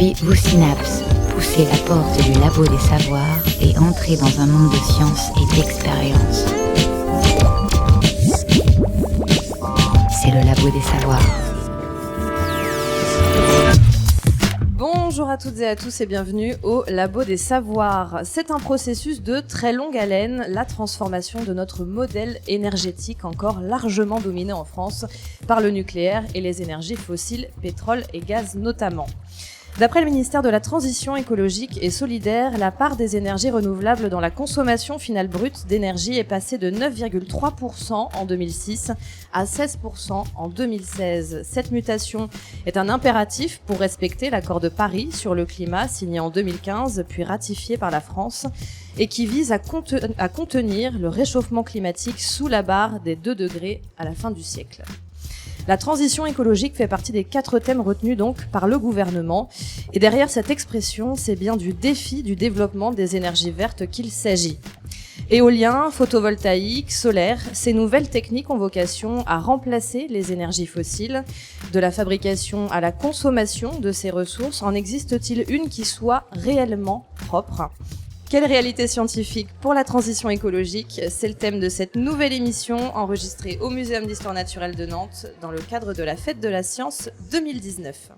Activez vos synapses, poussez la porte du labo des savoirs et entrez dans un monde de science et d'expérience. C'est le labo des savoirs. Bonjour à toutes et à tous et bienvenue au Labo des Savoirs. C'est un processus de très longue haleine, la transformation de notre modèle énergétique encore largement dominé en France par le nucléaire et les énergies fossiles, pétrole et gaz notamment. D'après le ministère de la Transition écologique et solidaire, la part des énergies renouvelables dans la consommation finale brute d'énergie est passée de 9,3% en 2006 à 16% en 2016. Cette mutation est un impératif pour respecter l'accord de Paris sur le climat signé en 2015 puis ratifié par la France et qui vise à contenir le réchauffement climatique sous la barre des 2 degrés à la fin du siècle. La transition écologique fait partie des 4 thèmes retenus donc par le gouvernement. Et derrière cette expression, c'est bien du défi du développement des énergies vertes qu'il s'agit. Éolien, photovoltaïque, solaire, ces nouvelles techniques ont vocation à remplacer les énergies fossiles. De la fabrication à la consommation de ces ressources, en existe-t-il une qui soit réellement propre ? Quelle réalité scientifique pour la transition écologique ? C'est le thème de cette nouvelle émission enregistrée au Muséum d'Histoire naturelle de Nantes dans le cadre de la Fête de la Science 2019.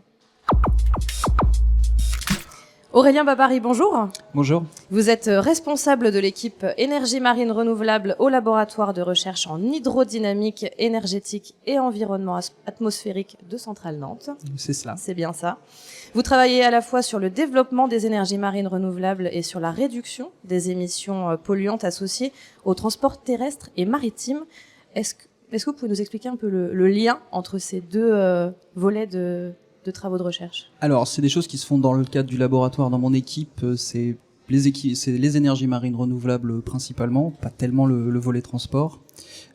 Aurélien Babary, bonjour. Bonjour. Vous êtes responsable de l'équipe énergie marine renouvelable au laboratoire de recherche en hydrodynamique énergétique et environnement atmosphérique de Centrale Nantes. C'est cela. C'est bien ça. Vous travaillez à la fois sur le développement des énergies marines renouvelables et sur la réduction des émissions polluantes associées au transport terrestre et maritime. Est-ce que vous pouvez nous expliquer un peu le lien entre ces deux volets de travaux de recherche ? Alors, c'est des choses qui se font dans le cadre du laboratoire dans mon équipe. C'est les énergies marines renouvelables principalement, pas tellement le volet transport.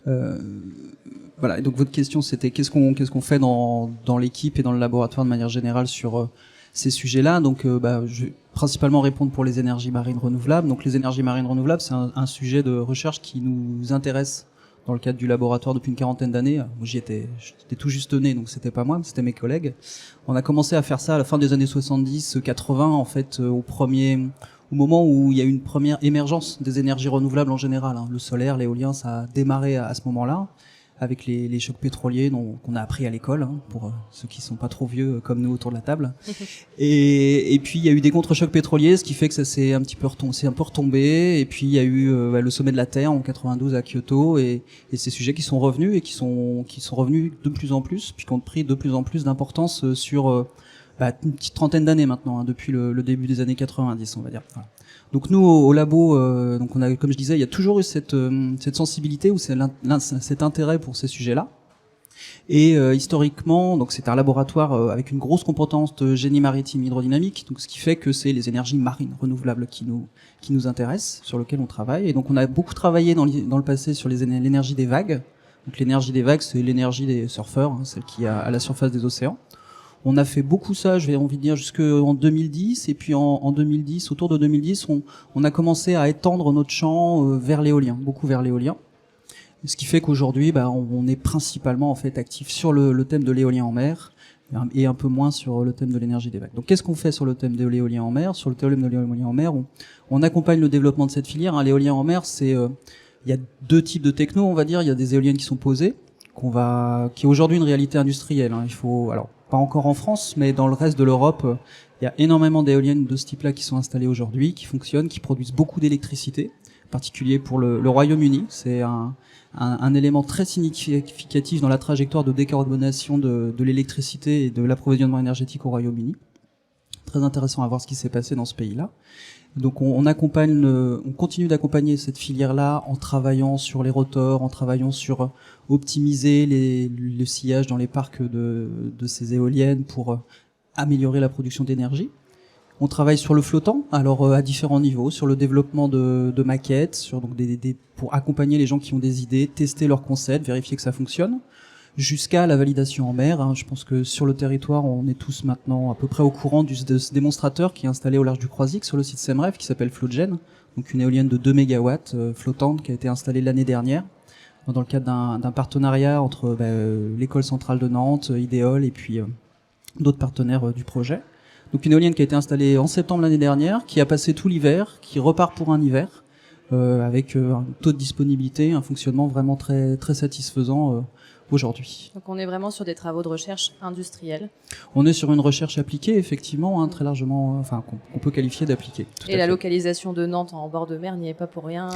Voilà. Et donc votre question, c'était qu'est-ce qu'on fait dans l'équipe et dans le laboratoire de manière générale sur ces sujets-là. Donc, je vais principalement répondre pour les énergies marines renouvelables. Donc, les énergies marines renouvelables, c'est un sujet de recherche qui nous intéresse dans le cadre du laboratoire depuis une quarantaine d'années. Moi, j'étais tout juste né, donc c'était pas moi, mais c'était mes collègues. On a commencé à faire ça à la fin des années 70-80, en fait, au moment où il y a eu une première émergence des énergies renouvelables en général. Le solaire, l'éolien, ça a démarré à ce moment-là, avec les chocs pétroliers qu'on a appris à l'école, pour ceux qui sont pas trop vieux comme nous autour de la table. Et puis il y a eu des contre-chocs pétroliers, ce qui fait que ça s'est un peu retombé. Et puis il y a eu le sommet de la Terre en 92 à Kyoto, et ces sujets qui sont revenus et qui sont revenus de plus en plus, puis qui ont pris de plus en plus d'importance sur une petite trentaine d'années maintenant, depuis le début des années 90, on va dire. Voilà. Donc nous au labo, donc on a, comme je disais, il y a toujours eu cette sensibilité ou cet intérêt pour ces sujets-là. Et historiquement, donc c'est un laboratoire avec une grosse composante de génie maritime hydrodynamique, donc ce qui fait que c'est les énergies marines renouvelables qui nous intéressent, sur lesquelles on travaille. Et donc on a beaucoup travaillé dans le passé sur l'énergie des vagues. Donc l'énergie des vagues, c'est l'énergie des surfeurs, celle qui est à la surface des océans. On a fait beaucoup ça, j'ai envie de dire, jusqu'en 2010, et puis en 2010, autour de 2010, on a commencé à étendre notre champ vers l'éolien, beaucoup vers l'éolien. Ce qui fait qu'aujourd'hui, on est principalement en fait actif sur le thème de l'éolien en mer et un peu moins sur le thème de l'énergie des vagues. Donc qu'est-ce qu'on fait sur le thème de l'éolien en mer ? Sur le thème de l'éolien en mer, on accompagne le développement de cette filière. L'éolien en mer, il y a 2 types de techno, on va dire. Il y a des éoliennes qui sont posées, qui est aujourd'hui une réalité industrielle. Pas encore en France, mais dans le reste de l'Europe, il y a énormément d'éoliennes de ce type-là qui sont installées aujourd'hui, qui fonctionnent, qui produisent beaucoup d'électricité, en particulier pour le Royaume-Uni. C'est un élément très significatif dans la trajectoire de décarbonation de l'électricité et de l'approvisionnement énergétique au Royaume-Uni. Très intéressant à voir ce qui s'est passé dans ce pays-là. Donc on continue d'accompagner cette filière-là en travaillant sur les rotors, en travaillant sur optimiser le sillage dans les parcs de ces éoliennes pour améliorer la production d'énergie. On travaille sur le flottant, alors à différents niveaux, sur le développement de maquettes, pour accompagner les gens qui ont des idées, tester leurs concepts, vérifier que ça fonctionne, jusqu'à la validation en mer. Je pense que sur le territoire, on est tous maintenant à peu près au courant de ce démonstrateur qui est installé au large du Croisic sur le site SEMREF, qui s'appelle Floatgen, donc une éolienne de 2 mégawatts flottante qui a été installée l'année dernière dans le cadre d'un partenariat entre l'école centrale de Nantes, Ideol et puis d'autres partenaires du projet. Donc une éolienne qui a été installée en septembre l'année dernière, qui a passé tout l'hiver, qui repart pour un hiver, avec un taux de disponibilité, un fonctionnement vraiment très très satisfaisant aujourd'hui. Donc on est vraiment sur des travaux de recherche industrielle. On est sur une recherche appliquée, effectivement, très largement, qu'on peut qualifier d'appliquée. Et la localisation de Nantes en bord de mer n'y est pas pour rien,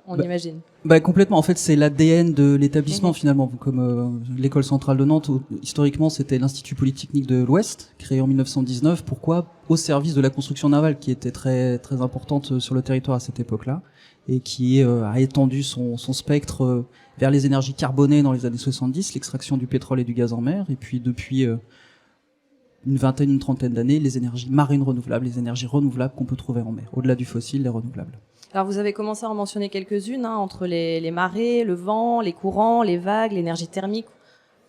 on imagine. Complètement. En fait, c'est l'ADN de l'établissement finalement. Comme l'école centrale de Nantes, historiquement, c'était l'Institut Polytechnique de l'Ouest, créé en 1919. Pourquoi ? Au service de la construction navale, qui était très très importante sur le territoire à cette époque-là, et qui a étendu son spectre vers les énergies carbonées dans les années 70, l'extraction du pétrole et du gaz en mer, et puis depuis une trentaine d'années, les énergies marines renouvelables, les énergies renouvelables qu'on peut trouver en mer, au-delà du fossile, les renouvelables. Alors vous avez commencé à en mentionner quelques-unes, entre les marées, le vent, les courants, les vagues, l'énergie thermique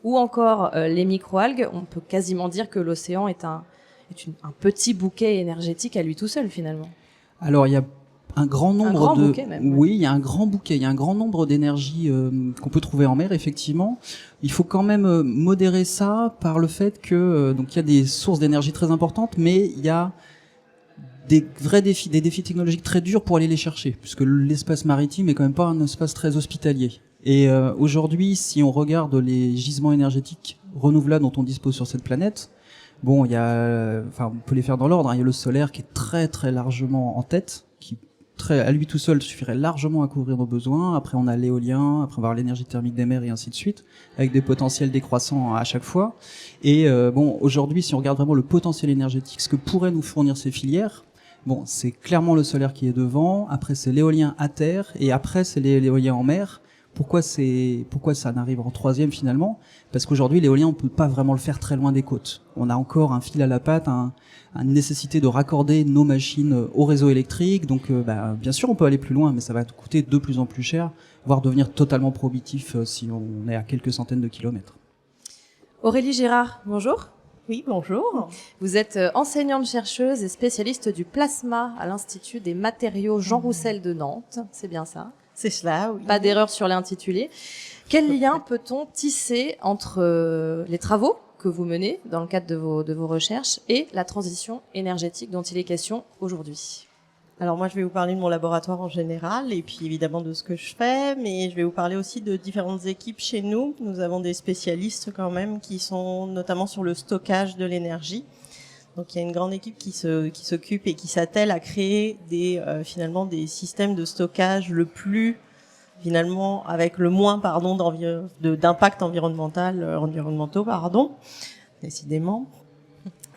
ou encore les microalgues. On peut quasiment dire que l'océan est un petit bouquet énergétique à lui tout seul finalement. Alors il y a un grand nombre bouquet même, oui, il y a un grand bouquet, il y a un grand nombre d'énergies qu'on peut trouver en mer, effectivement. Il faut quand même modérer ça par le fait que donc il y a des sources d'énergie très importantes, mais il y a des vrais défis, des défis technologiques très durs pour aller les chercher, puisque l'espace maritime est quand même pas un espace très hospitalier. Et aujourd'hui, si on regarde les gisements énergétiques renouvelables dont on dispose sur cette planète, bon, on peut les faire dans l'ordre. Il y a le solaire qui est très très largement en tête, qui à lui tout seul suffirait largement à couvrir nos besoins. Après, on a l'éolien, après on va avoir l'énergie thermique des mers et ainsi de suite, avec des potentiels décroissants à chaque fois. Et aujourd'hui, si on regarde vraiment le potentiel énergétique, ce que pourraient nous fournir ces filières, bon, c'est clairement le solaire qui est devant. Après, c'est l'éolien à terre, et après, c'est l'éolien en mer. Pourquoi ça n'arrive en troisième finalement ? Parce qu'aujourd'hui, l'éolien, on peut pas vraiment le faire très loin des côtes. On a encore un fil à la patte, une nécessité de raccorder nos machines au réseau électrique. Donc, bien sûr, on peut aller plus loin, mais ça va coûter de plus en plus cher, voire devenir totalement prohibitif si on est à quelques centaines de kilomètres. Aurélie Girard, bonjour. Oui, bonjour. Vous êtes enseignante-chercheuse et spécialiste du plasma à l'Institut des matériaux Jean Roussel de Nantes. C'est bien ça ? C'est cela, oui. Pas d'erreur sur l'intitulé. Quel lien peut-on tisser entre les travaux que vous menez dans le cadre de vos recherches et la transition énergétique dont il est question aujourd'hui ? Alors moi, je vais vous parler de mon laboratoire en général et puis évidemment de ce que je fais, mais je vais vous parler aussi de différentes équipes chez nous. Nous avons des spécialistes quand même qui sont notamment sur le stockage de l'énergie. Donc il y a une grande équipe qui s'occupe et qui s'attelle à créer finalement des systèmes de stockage avec le moins d'impact environnementaux, décidément.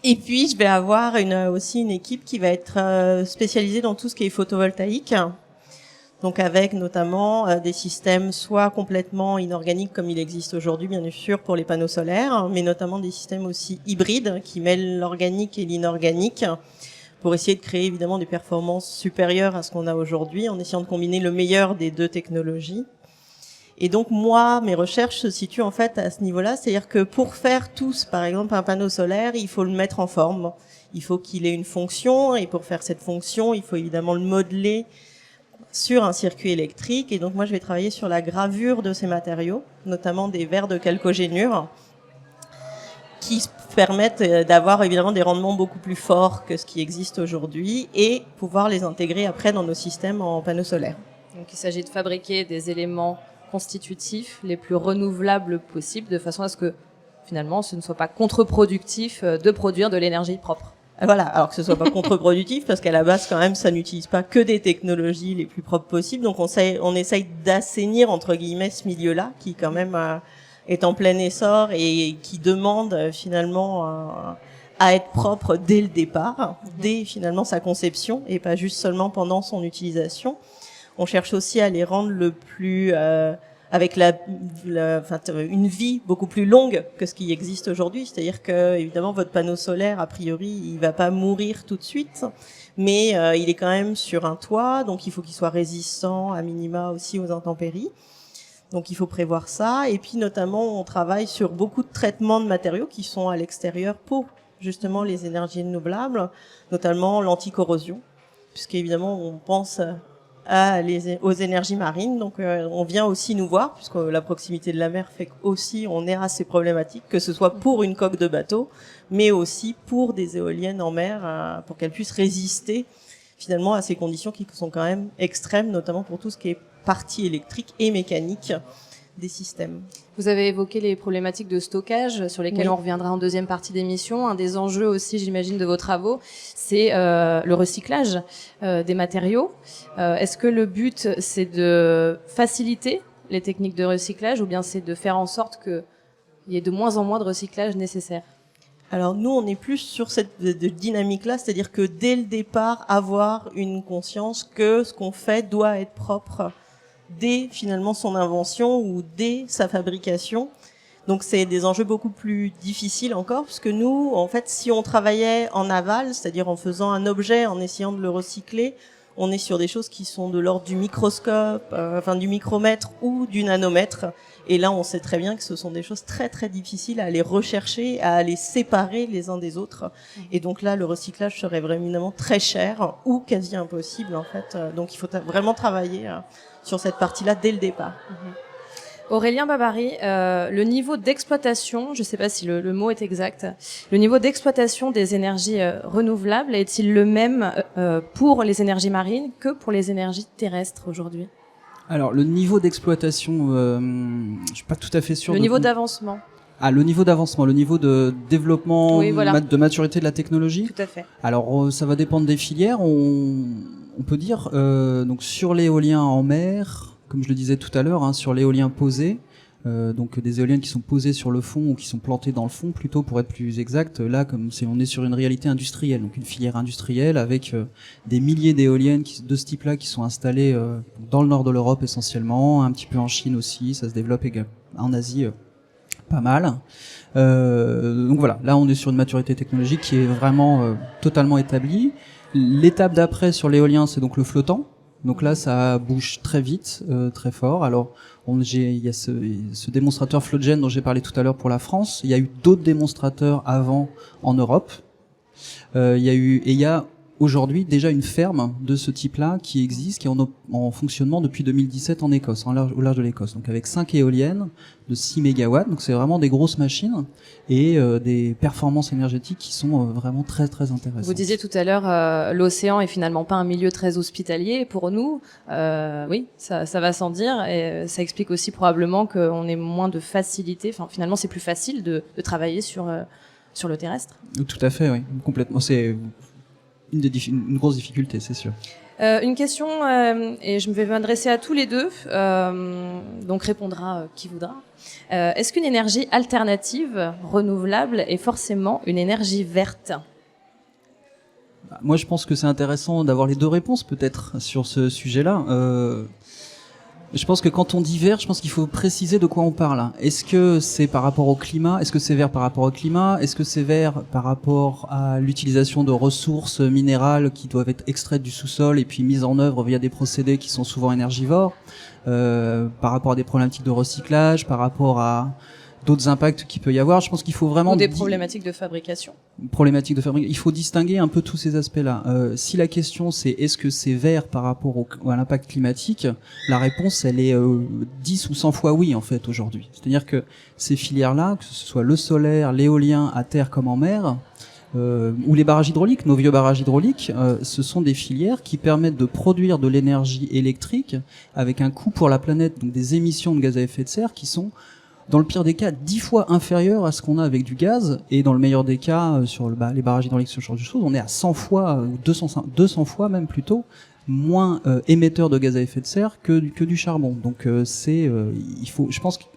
Et puis je vais avoir aussi une équipe qui va être spécialisée dans tout ce qui est photovoltaïque. Donc avec notamment des systèmes soit complètement inorganiques comme il existe aujourd'hui bien sûr pour les panneaux solaires, mais notamment des systèmes aussi hybrides qui mêlent l'organique et l'inorganique pour essayer de créer évidemment des performances supérieures à ce qu'on a aujourd'hui en essayant de combiner le meilleur des deux technologies. Et donc moi, mes recherches se situent en fait à ce niveau-là, c'est-à-dire que pour faire par exemple un panneau solaire, il faut le mettre en forme, il faut qu'il ait une fonction et pour faire cette fonction, il faut évidemment le modeler sur un circuit électrique. Et donc moi je vais travailler sur la gravure de ces matériaux, notamment des verres de chalcogénure qui permettent d'avoir évidemment des rendements beaucoup plus forts que ce qui existe aujourd'hui et pouvoir les intégrer après dans nos systèmes en panneaux solaires. Donc il s'agit de fabriquer des éléments constitutifs les plus renouvelables possibles de façon à ce que finalement ce ne soit pas contre-productif de produire de l'énergie propre. Voilà, alors que ce soit pas contre-productif parce qu'à la base quand même ça n'utilise pas que des technologies les plus propres possibles, donc on essaye d'assainir entre guillemets ce milieu-là qui quand même est en plein essor et qui demande finalement à être propre dès le départ, dès finalement sa conception et pas juste seulement pendant son utilisation. On cherche aussi à les rendre le plus avec une vie beaucoup plus longue que ce qui existe aujourd'hui. C'est-à-dire que, évidemment, votre panneau solaire, a priori, il va pas mourir tout de suite, mais il est quand même sur un toit, donc il faut qu'il soit résistant à minima aussi aux intempéries. Donc il faut prévoir ça. Et puis, notamment, on travaille sur beaucoup de traitements de matériaux qui sont à l'extérieur pour, justement, les énergies renouvelables, notamment l'anticorrosion, puisqu'évidemment, on pense aux énergies marines. Donc on vient aussi nous voir, puisque la proximité de la mer fait qu'aussi on est à ces problématiques, que ce soit pour une coque de bateau, mais aussi pour des éoliennes en mer, pour qu'elles puissent résister finalement à ces conditions qui sont quand même extrêmes, notamment pour tout ce qui est partie électrique et mécanique des systèmes. Vous avez évoqué les problématiques de stockage sur lesquelles Oui. on reviendra en deuxième partie d'émission. Un des enjeux aussi, j'imagine, de vos travaux, c'est le recyclage des matériaux. Est-ce que le but, c'est de faciliter les techniques de recyclage ou bien c'est de faire en sorte qu'il y ait de moins en moins de recyclage nécessaire ? Alors nous, on est plus sur cette dynamique-là, c'est-à-dire que dès le départ, avoir une conscience que ce qu'on fait doit être propre dès finalement son invention ou dès sa fabrication. Donc c'est des enjeux beaucoup plus difficiles encore, puisque nous, en fait, si on travaillait en aval, c'est-à-dire en faisant un objet, en essayant de le recycler, on est sur des choses qui sont de l'ordre du microscope, du micromètre ou du nanomètre. Et là, on sait très bien que ce sont des choses très très difficiles à aller rechercher, à aller séparer les uns des autres. Et donc là, le recyclage serait vraiment très cher ou quasi impossible en fait. Donc il faut vraiment travailler sur cette partie-là dès le départ. Aurélien Babary, le niveau d'exploitation, je ne sais pas si le mot est exact, le niveau d'exploitation des énergies renouvelables est-il le même pour les énergies marines que pour les énergies terrestres aujourd'hui ? Alors, le niveau d'exploitation, je suis pas tout à fait sûr. Le niveau d'avancement. Ah, le niveau d'avancement, le niveau de développement, Oui, voilà. de maturité de la technologie. Tout à fait. Alors, ça va dépendre des filières. On peut dire, donc sur l'éolien en mer, comme je le disais tout à l'heure, sur l'éolien posé, donc des éoliennes qui sont posées sur le fond ou qui sont plantées dans le fond, plutôt pour être plus exact. Là, comme on est sur une réalité industrielle, donc une filière industrielle avec des milliers d'éoliennes de ce type-là qui sont installées dans le nord de l'Europe essentiellement, un petit peu en Chine aussi, ça se développe également en Asie pas mal. Donc voilà, là on est sur une maturité technologique qui est vraiment totalement établie. L'étape d'après sur l'éolien, c'est donc le flottant. Donc là, ça bouge très vite, très fort. Alors, il y a ce démonstrateur FloatGen dont j'ai parlé tout à l'heure pour la France. Il y a eu d'autres démonstrateurs avant en Europe. Il y a aujourd'hui déjà une ferme de ce type-là qui existe, qui est en fonctionnement depuis 2017 en Écosse, au large de l'Écosse. Donc avec 5 éoliennes de 6 mégawatts. Donc c'est vraiment des grosses machines et des performances énergétiques qui sont vraiment très très intéressantes. Vous disiez tout à l'heure, l'océan est finalement pas un milieu très hospitalier pour nous. Oui, ça va sans dire. Et ça explique aussi probablement qu'on ait moins de facilité. Enfin, finalement, c'est plus facile de travailler sur le terrestre. Tout à fait, oui, complètement. C'est une grosse difficulté, c'est sûr. Une question, et je vais m'adresser à tous les deux, donc répondra qui voudra. Est-ce qu'une énergie alternative, renouvelable, est forcément une énergie verte ? Moi, je pense que c'est intéressant d'avoir les deux réponses, peut-être, sur ce sujet-là. Je pense que quand on dit vert, je pense qu'il faut préciser de quoi on parle. Est-ce que c'est par rapport au climat ? Est-ce que c'est vert par rapport au climat ? Est-ce que c'est vert par rapport à l'utilisation de ressources minérales qui doivent être extraites du sous-sol et puis mises en œuvre via des procédés qui sont souvent énergivores ? Par rapport à des problématiques de recyclage, par rapport à d'autres impacts qu'il peut y avoir. Je pense qu'il faut vraiment... Ou des problématiques de fabrication. Il faut distinguer un peu tous ces aspects-là. Si la question c'est est-ce que c'est vert par rapport à l'impact climatique, la réponse elle est 10 ou 100 fois oui en fait aujourd'hui. C'est-à-dire que ces filières-là, que ce soit le solaire, l'éolien à terre comme en mer, ou les barrages hydrauliques, nos vieux barrages hydrauliques, ce sont des filières qui permettent de produire de l'énergie électrique avec un coût pour la planète, donc des émissions de gaz à effet de serre qui sont dans le pire des cas 10 fois inférieur à ce qu'on a avec du gaz, et dans le meilleur des cas sur les barrages hydrauliques, ce genre de choses, on est à 100 fois ou 200 fois même plutôt moins émetteur de gaz à effet de serre que du charbon. Donc je pense qu'il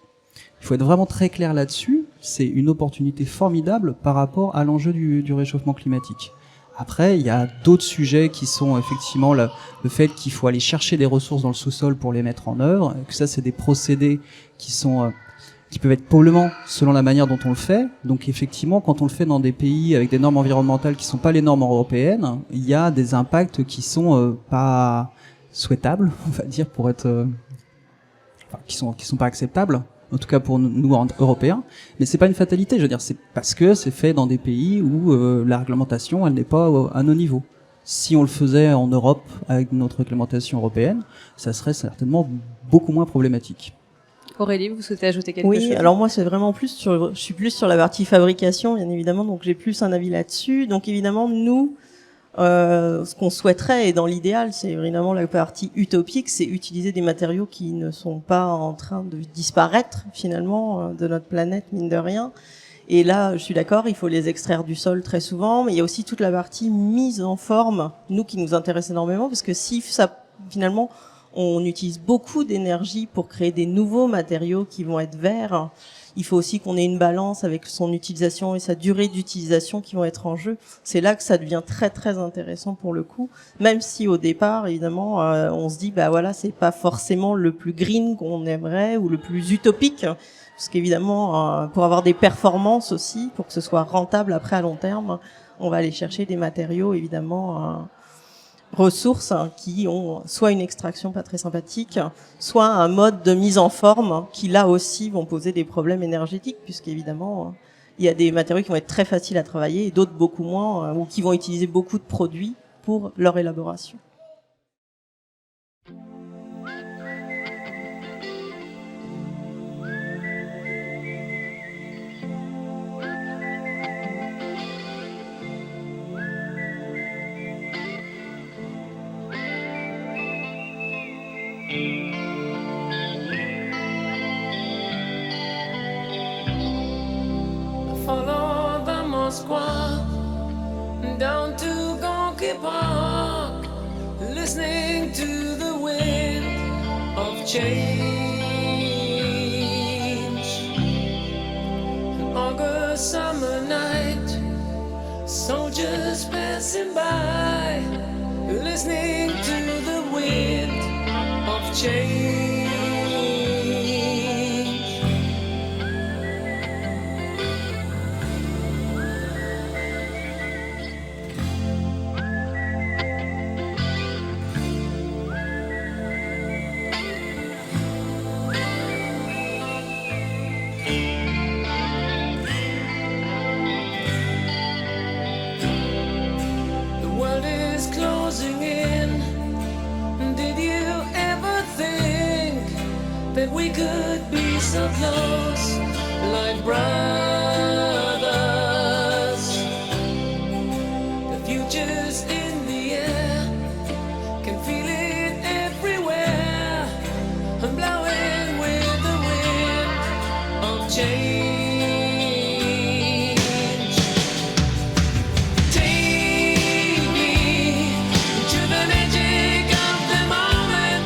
faut être vraiment très clair là-dessus. C'est une opportunité formidable par rapport à l'enjeu du réchauffement climatique. Après, il y a d'autres sujets qui sont effectivement le fait qu'il faut aller chercher des ressources dans le sous-sol pour les mettre en œuvre, que ça c'est des procédés qui peuvent être polluants selon la manière dont on le fait. Donc effectivement, quand on le fait dans des pays avec des normes environnementales qui sont pas les normes européennes, il y a des impacts qui sont pas souhaitables, on va dire, qui sont pas acceptables, en tout cas pour nous Européens. Mais c'est pas une fatalité, je veux dire, c'est parce que c'est fait dans des pays où la réglementation elle n'est pas à nos niveaux. Si on le faisait en Europe avec notre réglementation européenne, ça serait certainement beaucoup moins problématique. Aurélie, vous souhaitez ajouter quelque chose? Oui, alors moi c'est vraiment je suis plus sur la partie fabrication, bien évidemment, donc j'ai plus un avis là-dessus. Donc évidemment, nous, ce qu'on souhaiterait, et dans l'idéal, c'est évidemment la partie utopique, c'est utiliser des matériaux qui ne sont pas en train de disparaître finalement de notre planète, mine de rien. Et là, je suis d'accord, il faut les extraire du sol très souvent, mais il y a aussi toute la partie mise en forme, nous qui nous intéresse énormément, parce que si ça, finalement, on utilise beaucoup d'énergie pour créer des nouveaux matériaux qui vont être verts, il faut aussi qu'on ait une balance avec son utilisation et sa durée d'utilisation qui vont être en jeu. C'est là que ça devient très très intéressant pour le coup, même si au départ, évidemment, on se dit, bah voilà, c'est pas forcément le plus green qu'on aimerait ou le plus utopique. Parce qu'évidemment, pour avoir des performances aussi, pour que ce soit rentable après à long terme, on va aller chercher des matériaux, évidemment, ressources qui ont soit une extraction pas très sympathique, soit un mode de mise en forme qui, là aussi, vont poser des problèmes énergétiques, puisqu'évidemment, il y a des matériaux qui vont être très faciles à travailler et d'autres beaucoup moins, ou qui vont utiliser beaucoup de produits pour leur élaboration. Follow the Moskwa down to Gonky Park, listening to the wind of change. An August summer night, soldiers passing by, listening to the wind of change. That we could be so close, like brothers. The future's in the air, can feel it everywhere. I'm blowing with the wind of change. Take me to the magic of the moment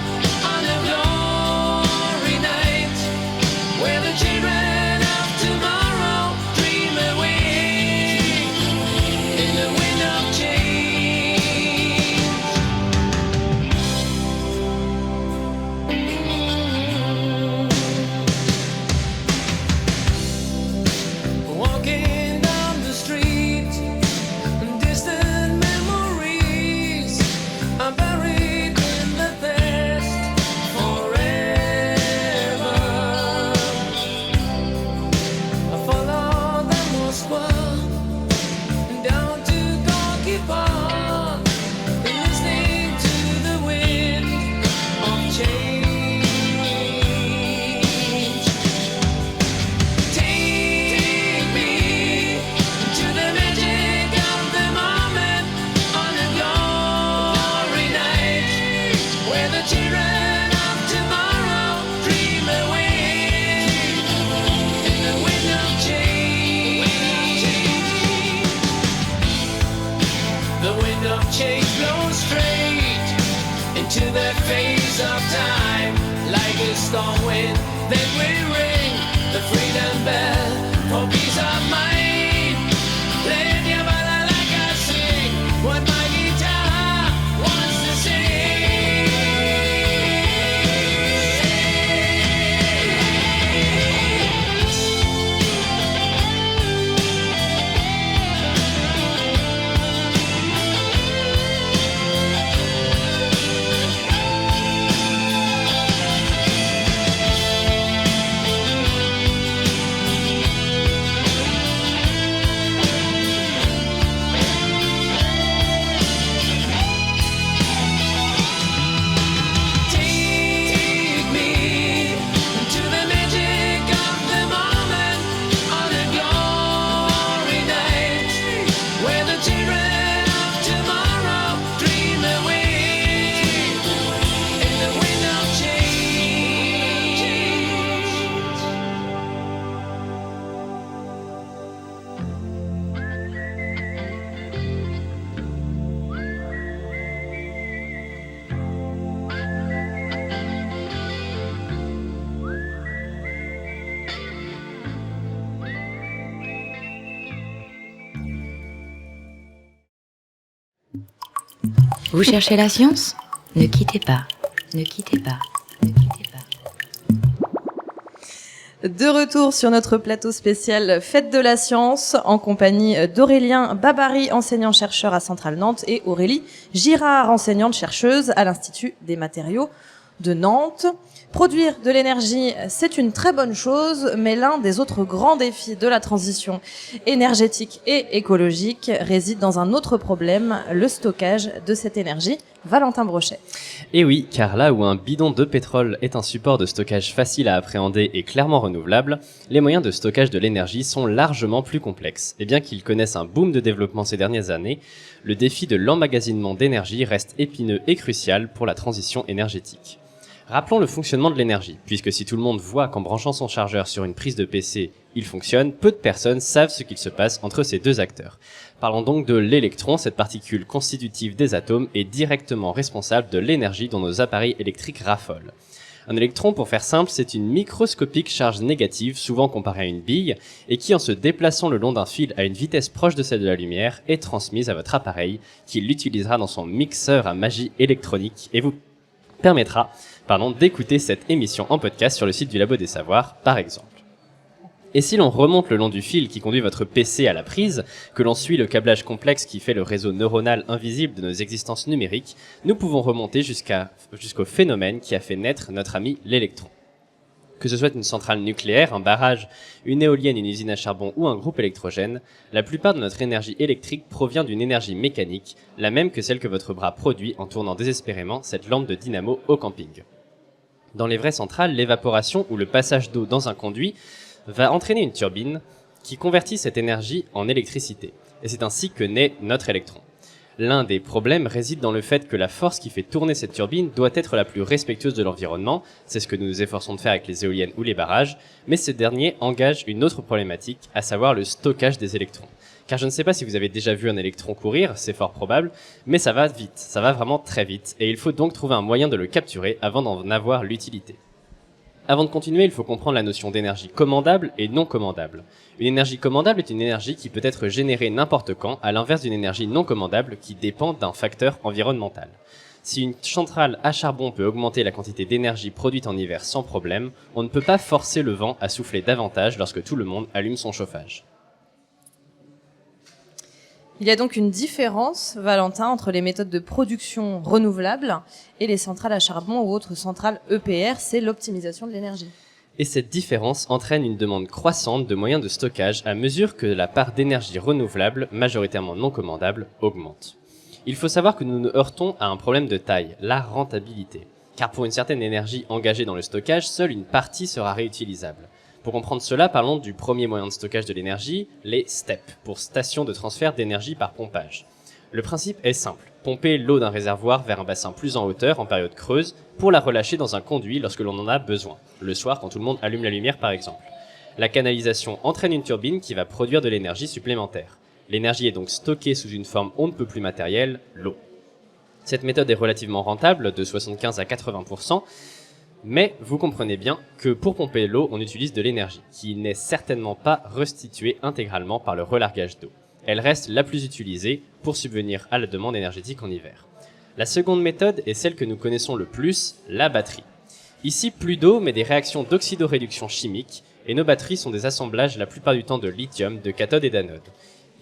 on a glory night, where the children of tomorrow dream away in the wind of change. Walking down the street, distant memories are buried in the past forever. I follow the Moskwa down to Gonky Park, listening to the wind of change. Take me to the magic of the moment on a glory night, where the children of tomorrow dream away in the wind of change. The wind of change blows straight into that phase of time, like a storm wind that will ring the freedom bell for peace of mind. Play the bala like I sing what my guitar wants to sing. Vous cherchez la science ? Ne quittez pas, ne quittez pas, ne quittez pas. De retour sur notre plateau spécial Fête de la Science, en compagnie d'Aurélien Babary, enseignant-chercheur à Centrale Nantes, et Aurélie Girard, enseignante-chercheuse à l'Institut des matériaux de Nantes. Produire de l'énergie, c'est une très bonne chose, mais l'un des autres grands défis de la transition énergétique et écologique réside dans un autre problème, le stockage de cette énergie. Valentin Brochet. Et oui, car là où un bidon de pétrole est un support de stockage facile à appréhender et clairement renouvelable, les moyens de stockage de l'énergie sont largement plus complexes. Et bien qu'ils connaissent un boom de développement ces dernières années, le défi de l'emmagasinement d'énergie reste épineux et crucial pour la transition énergétique. Rappelons le fonctionnement de l'énergie, puisque si tout le monde voit qu'en branchant son chargeur sur une prise de PC, il fonctionne, peu de personnes savent ce qu'il se passe entre ces deux acteurs. Parlons donc de l'électron, cette particule constitutive des atomes est directement responsable de l'énergie dont nos appareils électriques raffolent. Un électron, pour faire simple, c'est une microscopique charge négative, souvent comparée à une bille, et qui, en se déplaçant le long d'un fil à une vitesse proche de celle de la lumière, est transmise à votre appareil, qui l'utilisera dans son mixeur à magie électronique et vous permettra d'écouter cette émission en podcast sur le site du Labo des Savoirs, par exemple. Et si l'on remonte le long du fil qui conduit votre PC à la prise, que l'on suit le câblage complexe qui fait le réseau neuronal invisible de nos existences numériques, nous pouvons remonter jusqu'au phénomène qui a fait naître notre ami l'électron. Que ce soit une centrale nucléaire, un barrage, une éolienne, une usine à charbon ou un groupe électrogène, la plupart de notre énergie électrique provient d'une énergie mécanique, la même que celle que votre bras produit en tournant désespérément cette lampe de dynamo au camping. Dans les vraies centrales, l'évaporation ou le passage d'eau dans un conduit va entraîner une turbine qui convertit cette énergie en électricité. Et c'est ainsi que naît notre électron. L'un des problèmes réside dans le fait que la force qui fait tourner cette turbine doit être la plus respectueuse de l'environnement, c'est ce que nous nous efforçons de faire avec les éoliennes ou les barrages, mais ce dernier engage une autre problématique, à savoir le stockage des électrons. Car je ne sais pas si vous avez déjà vu un électron courir, c'est fort probable, mais ça va vite, ça va vraiment très vite, et il faut donc trouver un moyen de le capturer avant d'en avoir l'utilité. Avant de continuer, il faut comprendre la notion d'énergie commandable et non commandable. Une énergie commandable est une énergie qui peut être générée n'importe quand, à l'inverse d'une énergie non commandable qui dépend d'un facteur environnemental. Si une centrale à charbon peut augmenter la quantité d'énergie produite en hiver sans problème, on ne peut pas forcer le vent à souffler davantage lorsque tout le monde allume son chauffage. Il y a donc une différence, Valentin, entre les méthodes de production renouvelables et les centrales à charbon ou autres centrales EPR, c'est l'optimisation de l'énergie. Et cette différence entraîne une demande croissante de moyens de stockage à mesure que la part d'énergie renouvelable, majoritairement non commandable, augmente. Il faut savoir que nous nous heurtons à un problème de taille, la rentabilité. Car pour une certaine énergie engagée dans le stockage, seule une partie sera réutilisable. Pour comprendre cela, parlons du premier moyen de stockage de l'énergie, les STEP, pour stations de transfert d'énergie par pompage. Le principe est simple, pomper l'eau d'un réservoir vers un bassin plus en hauteur en période creuse pour la relâcher dans un conduit lorsque l'on en a besoin, le soir quand tout le monde allume la lumière par exemple. La canalisation entraîne une turbine qui va produire de l'énergie supplémentaire. L'énergie est donc stockée sous une forme on ne peut plus matérielle, l'eau. Cette méthode est relativement rentable, de 75 à 80%, mais vous comprenez bien que pour pomper l'eau, on utilise de l'énergie, qui n'est certainement pas restituée intégralement par le relargage d'eau. Elle reste la plus utilisée pour subvenir à la demande énergétique en hiver. La seconde méthode est celle que nous connaissons le plus, la batterie. Ici, plus d'eau, mais des réactions d'oxydoréduction chimique, et nos batteries sont des assemblages la plupart du temps de lithium, de cathode et d'anode.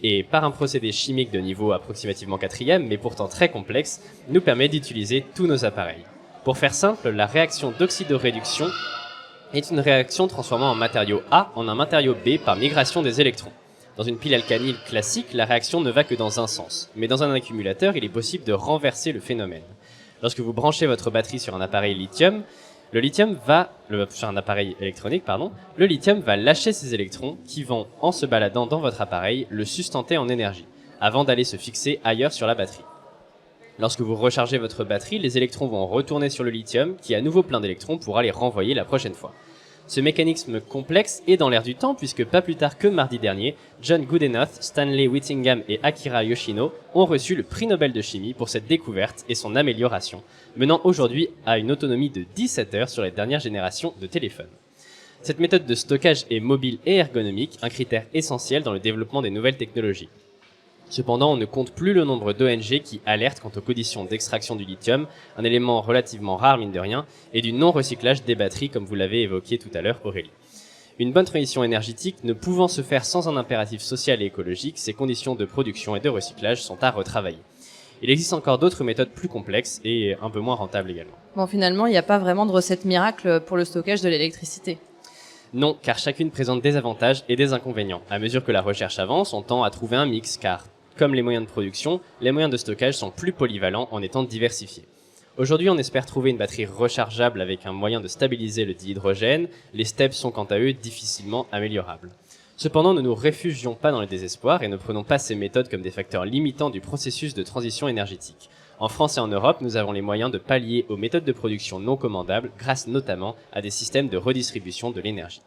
Et par un procédé chimique de niveau approximativement 4e, mais pourtant très complexe, nous permet d'utiliser tous nos appareils. Pour faire simple, la réaction d'oxydoréduction est une réaction transformant un matériau A en un matériau B par migration des électrons. Dans une pile alkylée classique, la réaction ne va que dans un sens, mais dans un accumulateur, il est possible de renverser le phénomène. Lorsque vous branchez votre batterie sur un appareil lithium, sur un appareil électronique, le lithium va lâcher ses électrons qui vont, en se baladant dans votre appareil, le sustenter en énergie, avant d'aller se fixer ailleurs sur la batterie. Lorsque vous rechargez votre batterie, les électrons vont retourner sur le lithium, qui est à nouveau plein d'électrons pourra les renvoyer la prochaine fois. Ce mécanisme complexe est dans l'air du temps puisque pas plus tard que mardi dernier, John Goodenough, Stanley Whittingham et Akira Yoshino ont reçu le prix Nobel de chimie pour cette découverte et son amélioration, menant aujourd'hui à une autonomie de 17 heures sur les dernières générations de téléphones. Cette méthode de stockage est mobile et ergonomique, un critère essentiel dans le développement des nouvelles technologies. Cependant, on ne compte plus le nombre d'ONG qui alertent quant aux conditions d'extraction du lithium, un élément relativement rare mine de rien, et du non-recyclage des batteries comme vous l'avez évoqué tout à l'heure Aurélie. Une bonne transition énergétique ne pouvant se faire sans un impératif social et écologique, ces conditions de production et de recyclage sont à retravailler. Il existe encore d'autres méthodes plus complexes et un peu moins rentables également. Bon, finalement, il n'y a pas vraiment de recette miracle pour le stockage de l'électricité. Non, car chacune présente des avantages et des inconvénients. À mesure que la recherche avance, on tend à trouver un mix, car comme les moyens de production, les moyens de stockage sont plus polyvalents en étant diversifiés. Aujourd'hui, on espère trouver une batterie rechargeable avec un moyen de stabiliser le dihydrogène. Les steps sont quant à eux difficilement améliorables. Cependant, ne nous réfugions pas dans le désespoir et ne prenons pas ces méthodes comme des facteurs limitants du processus de transition énergétique. En France et en Europe, nous avons les moyens de pallier aux méthodes de production non commandables grâce notamment à des systèmes de redistribution de l'énergie.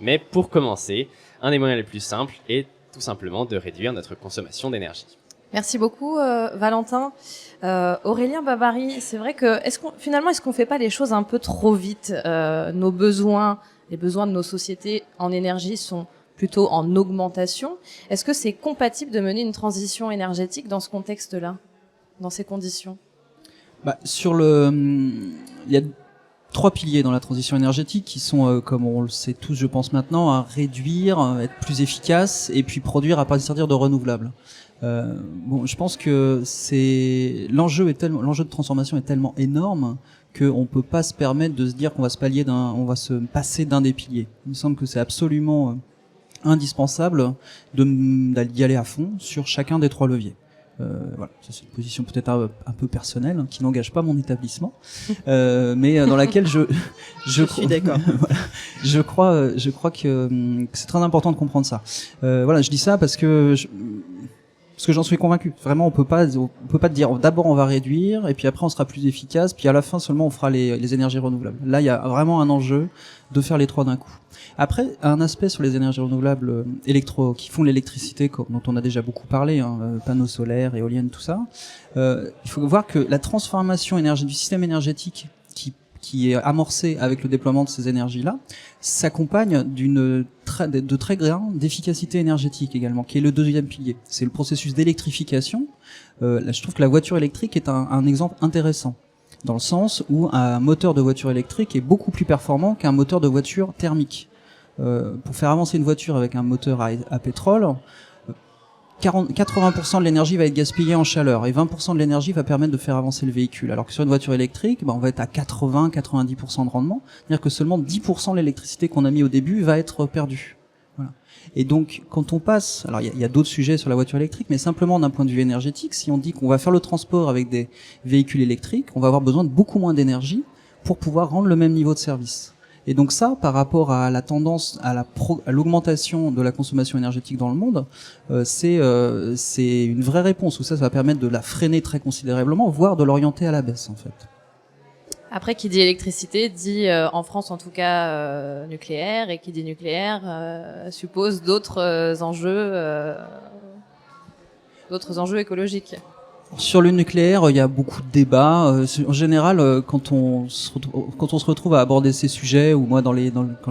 Mais pour commencer, un des moyens les plus simples est tout simplement de réduire notre consommation d'énergie. Merci beaucoup, Valentin. Aurélien Babary, c'est vrai que est-ce qu'on fait pas les choses un peu trop vite? Nos besoins, les besoins de nos sociétés en énergie sont plutôt en augmentation. Est-ce que c'est compatible de mener une transition énergétique dans ce contexte-là, dans ces conditions? Il y a 3 piliers dans la transition énergétique qui sont, comme on le sait tous, je pense maintenant, à réduire, être plus efficace et puis produire à partir de renouvelables. Je pense que l'enjeu de transformation est tellement énorme qu'on peut pas se permettre de se dire qu'on va se passer d'un des piliers. Il me semble que c'est absolument indispensable d'y aller à fond sur chacun des 3 leviers. Voilà, ça c'est une position peut-être un peu personnelle, qui n'engage pas mon établissement, mais dans laquelle je suis d'accord. Voilà, je crois que c'est très important de comprendre ça. Voilà, je dis ça parce que j'en suis convaincu. Vraiment, on peut pas dire d'abord on va réduire et puis après on sera plus efficace, puis à la fin seulement on fera les énergies renouvelables. Là, il y a vraiment un enjeu de faire les 3 d'un coup. Après, un aspect sur les énergies renouvelables qui font l'électricité, dont on a déjà beaucoup parlé, panneaux solaires, éoliennes, tout ça. Il faut voir que la transformation du système énergétique qui est amorcée avec le déploiement de ces énergies-là s'accompagne de très grands d'efficacité énergétique également, qui est le 2e pilier. C'est le processus d'électrification. Là, je trouve que la voiture électrique est un exemple intéressant, dans le sens où un moteur de voiture électrique est beaucoup plus performant qu'un moteur de voiture thermique. Pour faire avancer une voiture avec un moteur à pétrole, 80% de l'énergie va être gaspillée en chaleur et 20% de l'énergie va permettre de faire avancer le véhicule. Alors que sur une voiture électrique, on va être à 80-90% de rendement, c'est-à-dire que seulement 10% de l'électricité qu'on a mis au début va être perdue. Voilà. Et donc, quand on passe, alors il y a d'autres sujets sur la voiture électrique, mais simplement d'un point de vue énergétique, si on dit qu'on va faire le transport avec des véhicules électriques, on va avoir besoin de beaucoup moins d'énergie pour pouvoir rendre le même niveau de service. Et donc ça, par rapport à la tendance à l'augmentation de la consommation énergétique dans le monde, c'est une vraie réponse où ça va permettre de la freiner très considérablement, voire de l'orienter à la baisse en fait. Après, qui dit électricité dit, en France en tout cas, nucléaire, et qui dit nucléaire suppose d'autres enjeux écologiques. Sur le nucléaire, il y a beaucoup de débats. En général, quand on se retrouve à aborder ces sujets, ou moi quand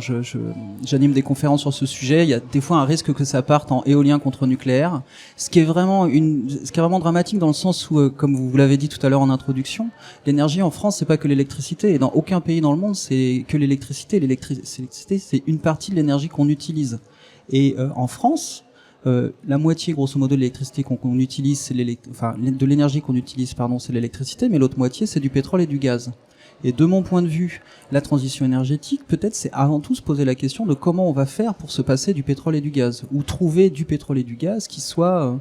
j'anime des conférences sur ce sujet, il y a des fois un risque que ça parte en éolien contre nucléaire, ce qui est vraiment dramatique dans le sens où, comme vous l'avez dit tout à l'heure en introduction, l'énergie en France, c'est pas que l'électricité, et dans aucun pays dans le monde, c'est que l'électricité. L'électricité, c'est une partie de l'énergie qu'on utilise. Et en France, la moitié, grosso modo, de l'électricité qu'on utilise, de l'énergie qu'on utilise, c'est l'électricité, mais l'autre moitié, c'est du pétrole et du gaz. Et de mon point de vue, la transition énergétique, peut-être, c'est avant tout se poser la question de comment on va faire pour se passer du pétrole et du gaz, ou trouver du pétrole et du gaz qui soit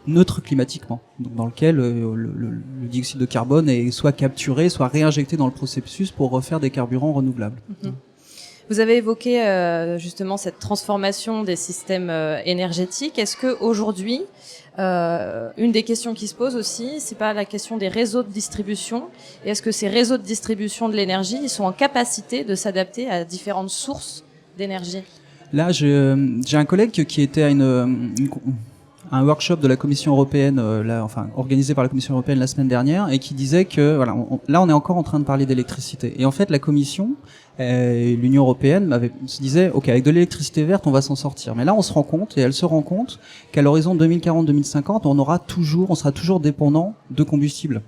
neutre climatiquement, donc dans lequel le dioxyde de carbone est soit capturé, soit réinjecté dans le processus pour refaire des carburants renouvelables. Mm-hmm. Vous avez évoqué justement cette transformation des systèmes énergétiques. Est-ce que aujourd'hui, une des questions qui se pose aussi, c'est pas la question des réseaux de distribution, et est-ce que ces réseaux de distribution de l'énergie, ils sont en capacité de s'adapter à différentes sources d'énergie? Là, j'ai un collègue qui était à un workshop de la Commission européenne, organisé par la Commission européenne la semaine dernière, et qui disait que voilà, là on est encore en train de parler d'électricité. Et en fait, la Commission, l'Union européenne se disait, ok, avec de l'électricité verte, on va s'en sortir. Mais là, on se rend compte, et elle se rend compte, qu'à l'horizon 2040-2050, on sera toujours dépendant de combustibles,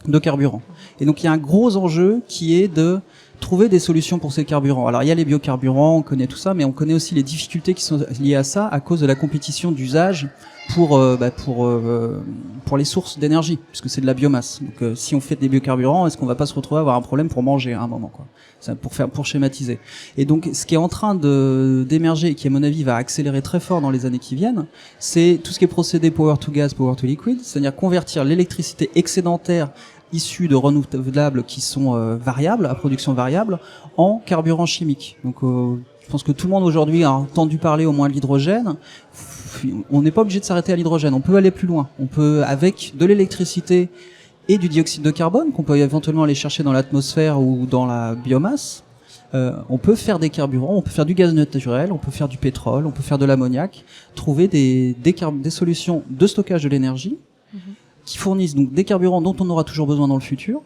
de carburant. Et donc il y a un gros enjeu qui est de trouver des solutions pour ces carburants. Alors il y a les biocarburants, on connaît tout ça, mais on connaît aussi les difficultés qui sont liées à ça à cause de la compétition d'usage pour les sources d'énergie, puisque c'est de la biomasse. Donc si on fait des biocarburants, est-ce qu'on va pas se retrouver à avoir un problème pour manger à un moment, quoi. C'est pour schématiser. Et donc ce qui est en train d'émerger et qui à mon avis va accélérer très fort dans les années qui viennent, c'est tout ce qui est procédé power to gas, power to liquid, c'est-à-dire convertir l'électricité excédentaire issus de renouvelables qui sont variables, à production variable, en carburant chimique. Donc je pense que tout le monde aujourd'hui a entendu parler au moins de l'hydrogène. On n'est pas obligé de s'arrêter à l'hydrogène, on peut aller plus loin. On peut, avec de l'électricité et du dioxyde de carbone, qu'on peut éventuellement aller chercher dans l'atmosphère ou dans la biomasse, on peut faire des carburants, on peut faire du gaz naturel, on peut faire du pétrole, on peut faire de l'ammoniac, trouver des solutions de stockage de l'énergie, qui fournissent donc des carburants dont on aura toujours besoin dans le futur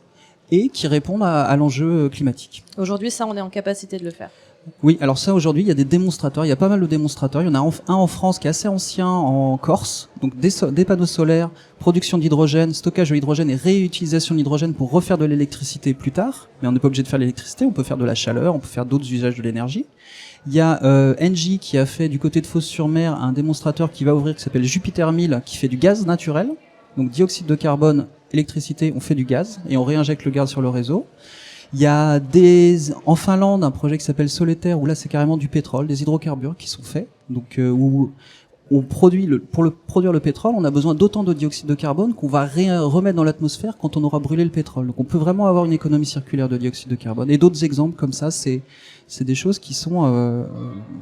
et qui répondent à l'enjeu climatique. Aujourd'hui, ça, on est en capacité de le faire. Oui, alors ça, aujourd'hui, il y a des démonstrateurs, il y a pas mal de démonstrateurs. Il y en a un en France qui est assez ancien, en Corse, donc des panneaux solaires, production d'hydrogène, stockage de l'hydrogène et réutilisation de l'hydrogène pour refaire de l'électricité plus tard. Mais on n'est pas obligé de faire l'électricité, on peut faire de la chaleur, on peut faire d'autres usages de l'énergie. Il y a Engie qui a fait du côté de Fos-sur-Mer un démonstrateur qui va ouvrir, qui s'appelle Jupiter 1000, qui fait du gaz naturel. Donc dioxyde de carbone, électricité, on fait du gaz et on réinjecte le gaz sur le réseau. Il y a en Finlande un projet qui s'appelle Solitaire où là c'est carrément du pétrole, des hydrocarbures qui sont faits. Donc où on produit pour produire le pétrole, on a besoin d'autant de dioxyde de carbone qu'on va remettre dans l'atmosphère quand on aura brûlé le pétrole. Donc on peut vraiment avoir une économie circulaire de dioxyde de carbone. Et d'autres exemples comme ça, c'est des choses qui sont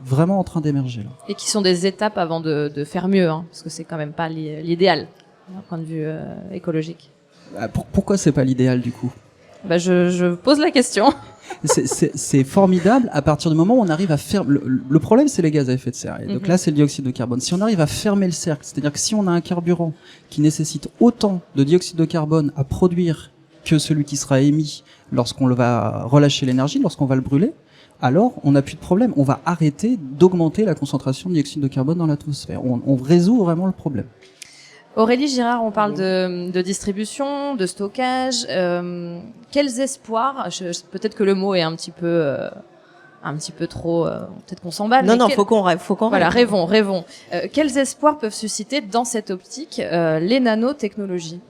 vraiment en train d'émerger là. Et qui sont des étapes avant de faire mieux, hein, parce que c'est quand même pas l'idéal d'un point de vue écologique. Pourquoi c'est pas l'idéal du coup ? Je pose la question. C'est formidable à partir du moment où on arrive à faire... Le problème, c'est les gaz à effet de serre. Et donc là, c'est le dioxyde de carbone. Si on arrive à fermer le cercle, c'est-à-dire que si on a un carburant qui nécessite autant de dioxyde de carbone à produire que celui qui sera émis lorsqu'on va relâcher l'énergie, lorsqu'on va le brûler, alors on n'a plus de problème. On va arrêter d'augmenter la concentration de dioxyde de carbone dans l'atmosphère. On résout vraiment le problème. Aurélie Girard, on parle de distribution, de stockage. Quels espoirs, peut-être que le mot est un petit peu trop, peut-être qu'on s'emballe. Non, faut qu'on rêve, Voilà, rêvons. Quels espoirs peuvent susciter dans cette optique les nanotechnologies ?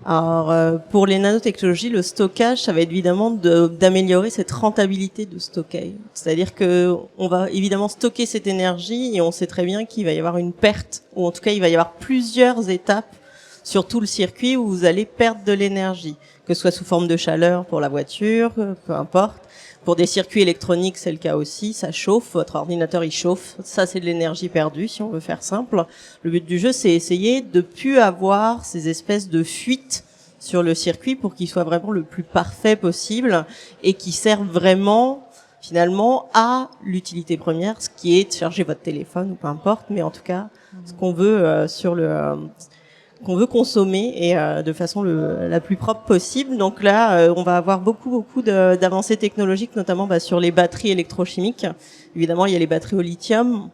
Alors, pour les nanotechnologies, le stockage, ça va être évidemment d'améliorer cette rentabilité de stocker. C'est-à-dire que on va évidemment stocker cette énergie et on sait très bien qu'il va y avoir une perte, ou en tout cas, il va y avoir plusieurs étapes sur tout le circuit où vous allez perdre de l'énergie, que ce soit sous forme de chaleur pour la voiture, peu importe. Pour des circuits électroniques, c'est le cas aussi. Ça chauffe, votre ordinateur il chauffe. Ça, c'est de l'énergie perdue, si on veut faire simple. Le but du jeu, c'est essayer de plus avoir ces espèces de fuites sur le circuit pour qu'il soit vraiment le plus parfait possible et qui serve vraiment, finalement, à l'utilité première, ce qui est de charger votre téléphone ou peu importe, mais en tout cas, ce qu'on veut qu'on veut consommer et de façon la plus propre possible. Donc là, on va avoir beaucoup d'avancées technologiques, notamment sur les batteries électrochimiques. Évidemment, il y a les batteries au lithium.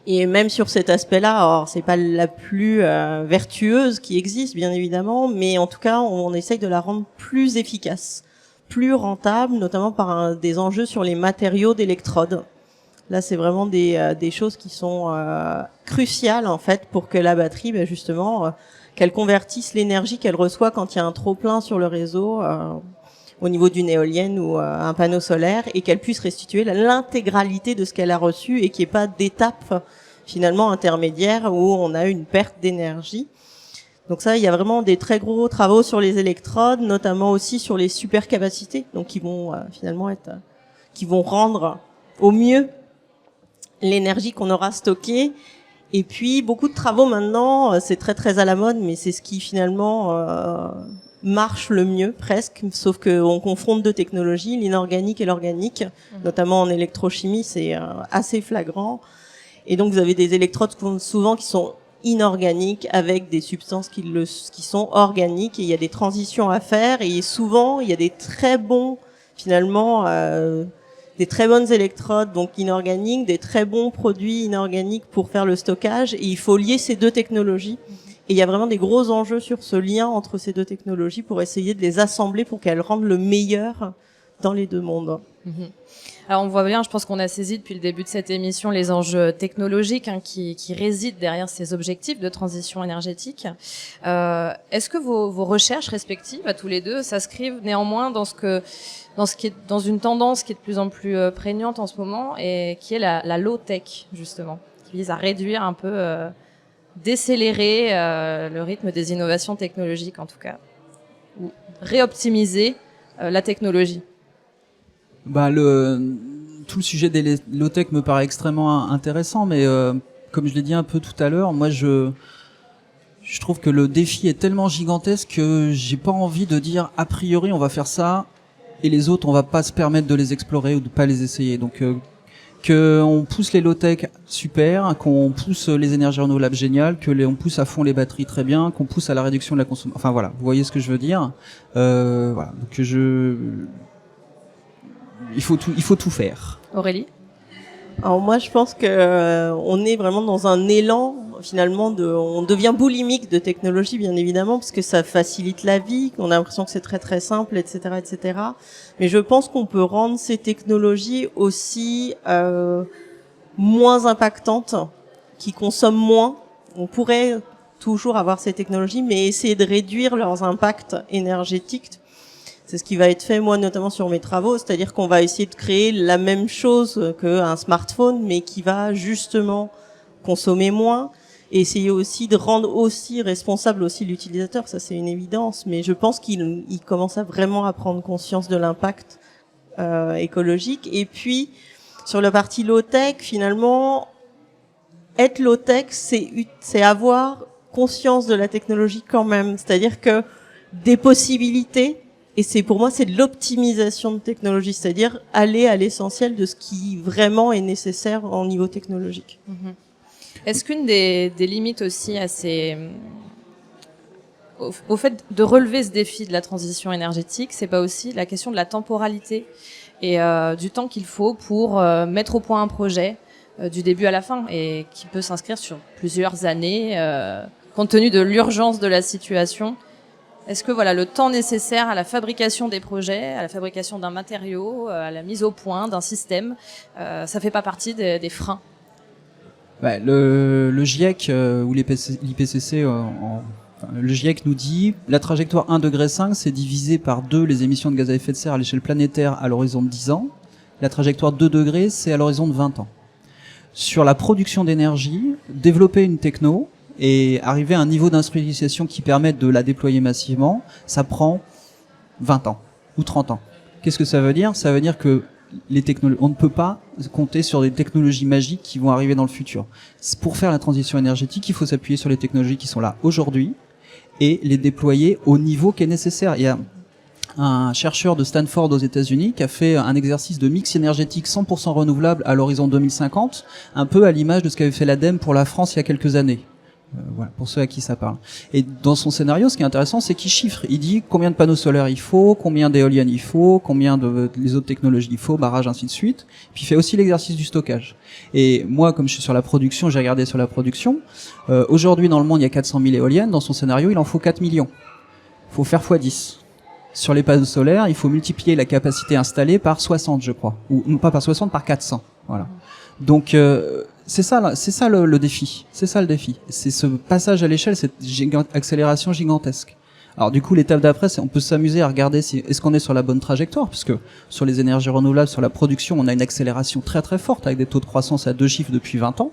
Et même sur cet aspect-là, alors c'est pas la plus vertueuse qui existe, bien évidemment, mais en tout cas, on essaye de la rendre plus efficace, plus rentable, notamment par des enjeux sur les matériaux d'électrode. Là, c'est vraiment des choses qui sont cruciales en fait pour que la batterie, justement, qu'elle convertisse l'énergie qu'elle reçoit quand il y a un trop-plein sur le réseau au niveau d'une éolienne ou un panneau solaire et qu'elle puisse restituer l'intégralité de ce qu'elle a reçu et qu'il n'y ait pas d'étape finalement intermédiaire où on a une perte d'énergie. Donc ça, il y a vraiment des très gros travaux sur les électrodes, notamment aussi sur les supercapacités, donc qui vont finalement qui vont rendre au mieux l'énergie qu'on aura stockée. Et puis beaucoup de travaux maintenant, c'est très à la mode, mais c'est ce qui finalement marche le mieux presque, sauf que on confronte deux technologies, l'inorganique et l'organique, notamment en électrochimie, c'est assez flagrant. Et donc vous avez des électrodes souvent qui sont inorganiques avec des substances qui sont organiques, et il y a des transitions à faire, et souvent il y a des très bons finalement des très bonnes électrodes donc inorganiques, des très bons produits inorganiques pour faire le stockage, et il faut lier ces deux technologies. Et il y a vraiment des gros enjeux sur ce lien entre ces deux technologies pour essayer de les assembler pour qu'elles rendent le meilleur dans les deux mondes. Alors on voit bien, je pense qu'on a saisi depuis le début de cette émission les enjeux technologiques qui résident derrière ces objectifs de transition énergétique. Est-ce que vos recherches respectives, à tous les deux, s'inscrivent néanmoins dans dans une tendance qui est de plus en plus prégnante en ce moment, et qui est la low tech justement, qui vise à réduire un peu, décélérer le rythme des innovations technologiques en tout cas, ou réoptimiser la technologie? Tout le sujet des low-tech me paraît extrêmement intéressant, mais comme je l'ai dit un peu tout à l'heure, moi je trouve que le défi est tellement gigantesque que j'ai pas envie de dire a priori on va faire ça et les autres on va pas se permettre de les explorer ou de pas les essayer. Donc que on pousse les low-tech, super, qu'on pousse les énergies renouvelables, génial, on pousse à fond les batteries, très bien, qu'on pousse à la réduction de la consommation. Enfin voilà, vous voyez ce que je veux dire. Voilà, donc il faut tout faire. Aurélie? Alors moi, je pense que on est vraiment dans un élan finalement on devient boulimique de technologie, bien évidemment, parce que ça facilite la vie, qu'on a l'impression que c'est très très simple, etc., etc. Mais je pense qu'on peut rendre ces technologies aussi moins impactantes, qui consomment moins. On pourrait toujours avoir ces technologies, mais essayer de réduire leurs impacts énergétiques. C'est ce qui va être fait, moi, notamment sur mes travaux, c'est-à-dire qu'on va essayer de créer la même chose qu'un smartphone, mais qui va justement consommer moins, et essayer aussi de rendre aussi responsable aussi l'utilisateur. Ça, c'est une évidence, mais je pense qu'il commence vraiment à prendre conscience de l'impact écologique. Et puis, sur la partie low-tech, finalement, être low-tech, c'est avoir conscience de la technologie quand même, c'est-à-dire que des possibilités. Et pour moi, c'est de l'optimisation de technologie, c'est-à-dire aller à l'essentiel de ce qui vraiment est nécessaire au niveau technologique. Est-ce qu'une des limites aussi au fait de relever ce défi de la transition énergétique, c'est pas aussi la question de la temporalité et du temps qu'il faut pour mettre au point un projet du début à la fin, et qui peut s'inscrire sur plusieurs années, compte tenu de l'urgence de la situation? Est-ce que le temps nécessaire à la fabrication des projets, à la fabrication d'un matériau, à la mise au point d'un système, ça fait pas partie des freins? Le GIEC ou l'IPCC, le GIEC nous dit la trajectoire 1,5 degré, c'est divisé par 2 les émissions de gaz à effet de serre à l'échelle planétaire à l'horizon de 10 ans. La trajectoire 2 degrés, c'est à l'horizon de 20 ans. Sur la production d'énergie, développer une techno et arriver à un niveau d'industrialisation qui permette de la déployer massivement, ça prend 20 ans ou 30 ans. Qu'est-ce que ça veut dire? Ça veut dire que on ne peut pas compter sur des technologies magiques qui vont arriver dans le futur. Pour faire la transition énergétique, il faut s'appuyer sur les technologies qui sont là aujourd'hui et les déployer au niveau qui est nécessaire. Il y a un chercheur de Stanford aux États-Unis qui a fait un exercice de mix énergétique 100% renouvelable à l'horizon 2050, un peu à l'image de ce qu'avait fait l'ADEME pour la France il y a quelques années. Voilà, pour ceux à qui ça parle. Et dans son scénario, ce qui est intéressant, c'est qu'il chiffre. Il dit combien de panneaux solaires il faut, combien d'éoliennes il faut, combien de les autres technologies il faut, barrage, ainsi de suite. Puis il fait aussi l'exercice du stockage. Et moi, comme je suis sur la production, j'ai regardé sur la production. Aujourd'hui, dans le monde, il y a 400 000 éoliennes. Dans son scénario, il en faut 4 millions. Il faut faire x10. Sur les panneaux solaires, il faut multiplier la capacité installée par 60, je crois. Ou non, pas par 60, par 400. Voilà. Donc c'est ça le défi. C'est ça le défi. C'est ce passage à l'échelle, cette accélération gigantesque. Alors du coup, l'étape d'après, on peut s'amuser à regarder est-ce qu'on est sur la bonne trajectoire, puisque sur les énergies renouvelables, sur la production, on a une accélération très très forte avec des taux de croissance à 2 chiffres depuis 20 ans.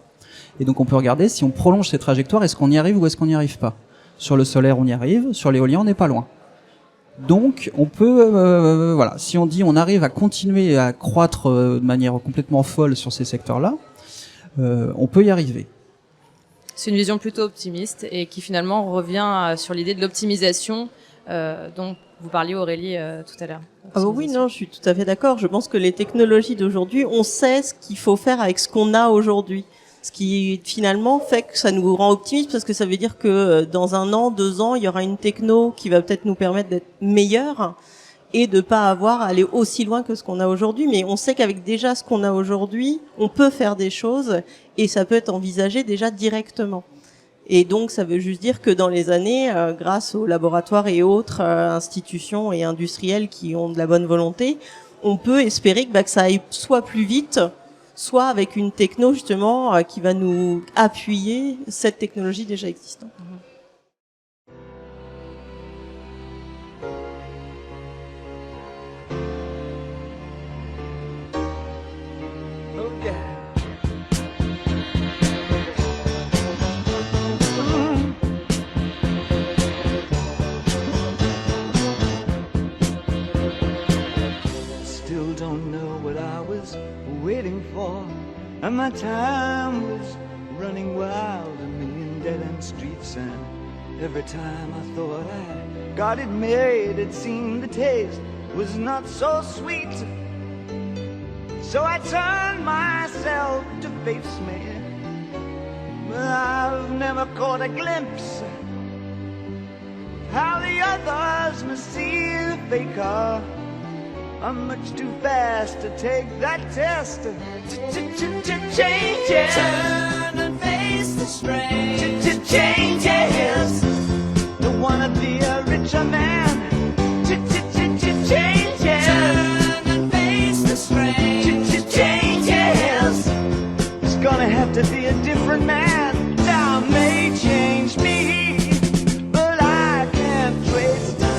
Et donc on peut regarder si on prolonge ces trajectoires, est-ce qu'on y arrive ou est-ce qu'on n'y arrive pas. Sur le solaire, on y arrive. Sur l'éolien, on n'est pas loin. Donc on peut, si on dit on arrive à continuer à croître de manière complètement folle sur ces secteurs-là, on peut y arriver. C'est une vision plutôt optimiste et qui finalement revient sur l'idée de l'optimisation dont vous parliez, Aurélie, tout à l'heure. Oui, non, je suis tout à fait d'accord. Je pense que les technologies d'aujourd'hui, on sait ce qu'il faut faire avec ce qu'on a aujourd'hui. Ce qui finalement fait que ça nous rend optimistes parce que ça veut dire que dans 1 an, 2 ans, il y aura une techno qui va peut-être nous permettre d'être meilleurs et de pas avoir à aller aussi loin que ce qu'on a aujourd'hui. Mais on sait qu'avec déjà ce qu'on a aujourd'hui, on peut faire des choses et ça peut être envisagé déjà directement. Et donc, ça veut juste dire que dans les années, grâce aux laboratoires et autres institutions et industriels qui ont de la bonne volonté, on peut espérer que ça aille soit plus vite, soit avec une techno justement qui va nous appuyer cette technologie déjà existante. Waiting for, and my time was running wild, a million dead-end streets, and every time I thought I got it made, it seemed the taste was not so sweet. So I turned myself to face me, but I've never caught a glimpse of how the others must see the faker. I'm much too fast to take that test. Changes. Turn and face the strain. Changes. Don't wanna be a richer man. Changes. Turn and face the strain. Changes. It's gonna have to be a different man. Time may change me, but I can't trace time.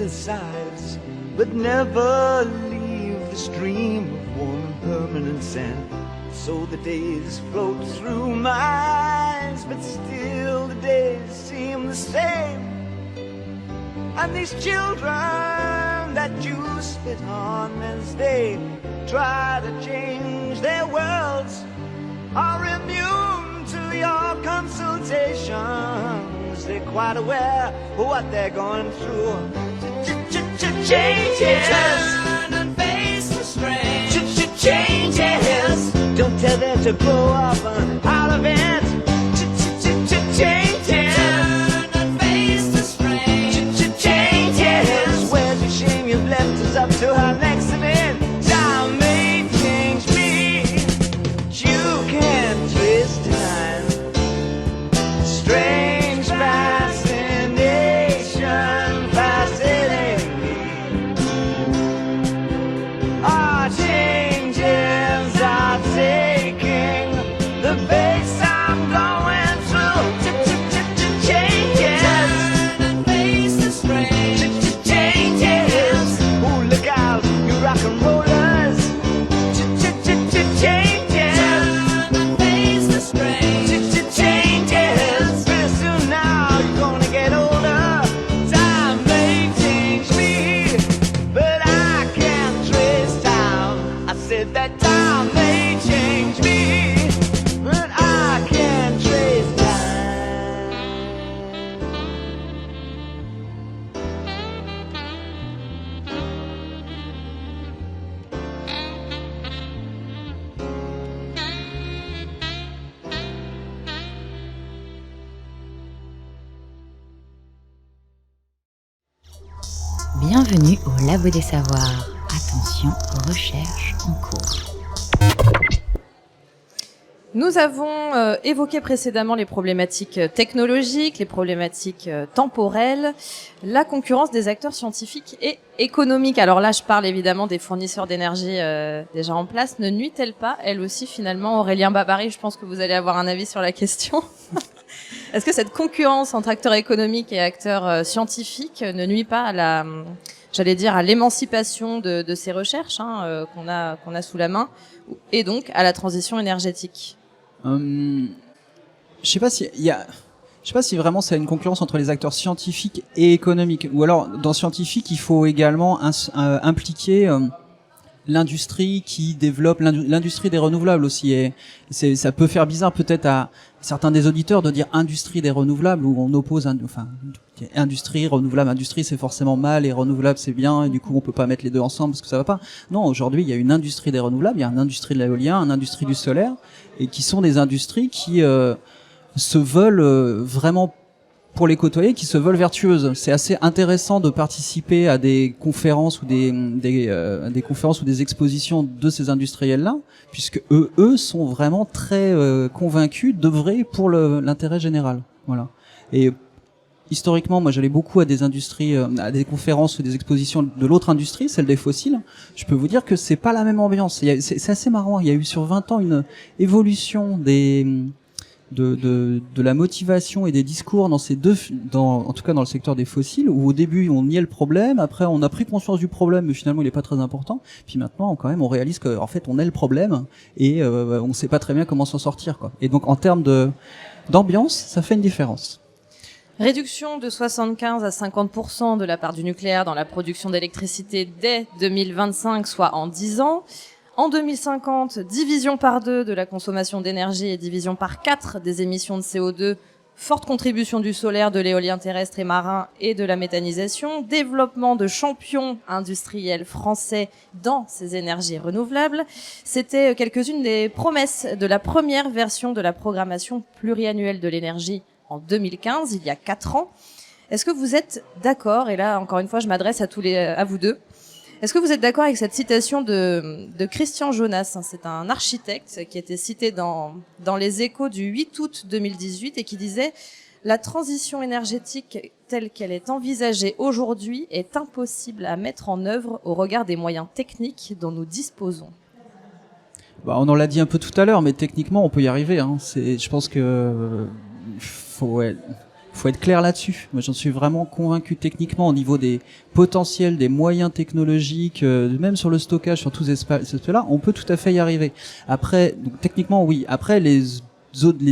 Sides, but never leave the stream of warm and permanent sand. So the days float through my eyes, but still the days seem the same. And these children that you spit on as they try to change their worlds are immune to your consultations. They're quite aware of what they're going through. Changes. Turn and face the strain. Changes. Don't tell them to blow up out of it. Changes. Turn and face the strain. Changes. Where's your shame you've left us up to our next event? Time may change me. You can't twist time. Strange fascination. Changes are taking the pace I'm going through. Changes. Turn and face the strain. Changes. Ooh, look out, you rock and rollers. Changes. Turn and face the strain. Changes. Pretty soon now you're gonna get older. Time may change me, but I can't trace time. I said that time may change me, but I can't trace time. Bienvenue au Labo des Savoirs. Attention, recherche en cours. Nous avons évoqué précédemment les problématiques technologiques, les problématiques temporelles, la concurrence des acteurs scientifiques et économiques. Alors là, je parle évidemment des fournisseurs d'énergie déjà en place. Ne nuit-elle pas, elle aussi, finalement, Aurélien Babary, je pense que vous allez avoir un avis sur la question. Est-ce que cette concurrence entre acteurs économiques et acteurs scientifiques ne nuit pas à la, j'allais dire, à l'émancipation de ces recherches qu'on a sous la main, et donc à la transition énergétique? Je sais pas si vraiment c'est une concurrence entre les acteurs scientifiques et économiques, ou alors dans scientifique il faut également impliquer l'industrie qui développe l'industrie des renouvelables aussi. Et ça peut faire bizarre peut-être à certains des auditeurs de dire industrie des renouvelables, où on oppose industrie, renouvelable, industrie c'est forcément mal et renouvelable c'est bien, et du coup on peut pas mettre les deux ensemble parce que ça va pas. Non, aujourd'hui il y a une industrie des renouvelables, il y a une industrie de l'éolien, une industrie du solaire, et qui sont des industries qui se veulent vraiment, pour les côtoyer, qui se veulent vertueuses. C'est assez intéressant de participer à des conférences ou des conférences ou des expositions de ces industriels-là, puisque eux sont vraiment très convaincus d'œuvrer pour l'intérêt général. Voilà. Et historiquement, moi, j'allais beaucoup à des industries, à des conférences ou des expositions de l'autre industrie, celle des fossiles. Je peux vous dire que c'est pas la même ambiance. C'est assez marrant. Il y a eu sur 20 ans une évolution de la motivation et des discours en tout cas dans le secteur des fossiles, où au début on niait le problème, après on a pris conscience du problème, mais finalement il est pas très important, puis maintenant quand même on réalise que en fait on est le problème et on sait pas très bien comment s'en sortir, quoi. Et donc en termes d'ambiance, ça fait une différence. Réduction de 75 à 50% de la part du nucléaire dans la production d'électricité dès 2025, soit en 10 ans. En 2050, division par 2 de la consommation d'énergie et division par 4 des émissions de CO2, forte contribution du solaire, de l'éolien terrestre et marin et de la méthanisation, développement de champions industriels français dans ces énergies renouvelables. C'était quelques-unes des promesses de la première version de la programmation pluriannuelle de l'énergie en 2015, il y a 4 ans. Est-ce que vous êtes d'accord, et là encore une fois je m'adresse à vous deux, est-ce que vous êtes d'accord avec cette citation de Christian Jonas? C'est un architecte qui était cité dans les Échos du 8 août 2018 et qui disait « La transition énergétique telle qu'elle est envisagée aujourd'hui est impossible à mettre en œuvre au regard des moyens techniques dont nous disposons. » On en l'a dit un peu tout à l'heure, mais techniquement on peut y arriver. Hein. Je pense que faut être clair là-dessus. Moi, j'en suis vraiment convaincu techniquement au niveau des potentiels, des moyens technologiques, même sur le stockage, sur tous ces aspects-là, on peut tout à fait y arriver. Après, donc, techniquement, oui. Après, les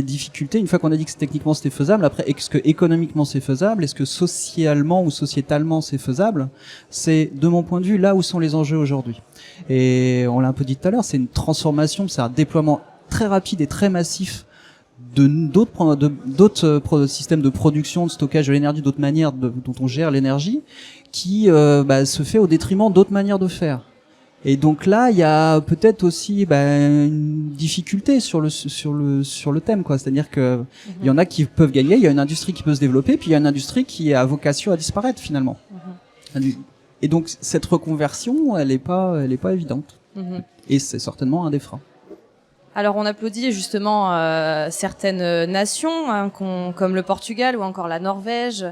difficultés, une fois qu'on a dit que techniquement c'était faisable, après, est-ce que économiquement c'est faisable, est-ce que socialement ou sociétalement c'est faisable, c'est, de mon point de vue, là où sont les enjeux aujourd'hui. Et on l'a un peu dit tout à l'heure, c'est une transformation, c'est un déploiement très rapide et très massif d'autres systèmes de production, de stockage de l'énergie, d'autres manières dont on gère l'énergie, qui se fait au détriment d'autres manières de faire. Et donc là, il y a peut-être aussi une difficulté sur le thème, quoi. C'est-à-dire que il y en a qui peuvent gagner, il y a une industrie qui peut se développer, puis il y a une industrie qui a vocation à disparaître finalement. Et donc cette reconversion, elle est pas évidente. Et c'est certainement un des freins. Alors on applaudit justement certaines nations comme le Portugal ou encore la Norvège,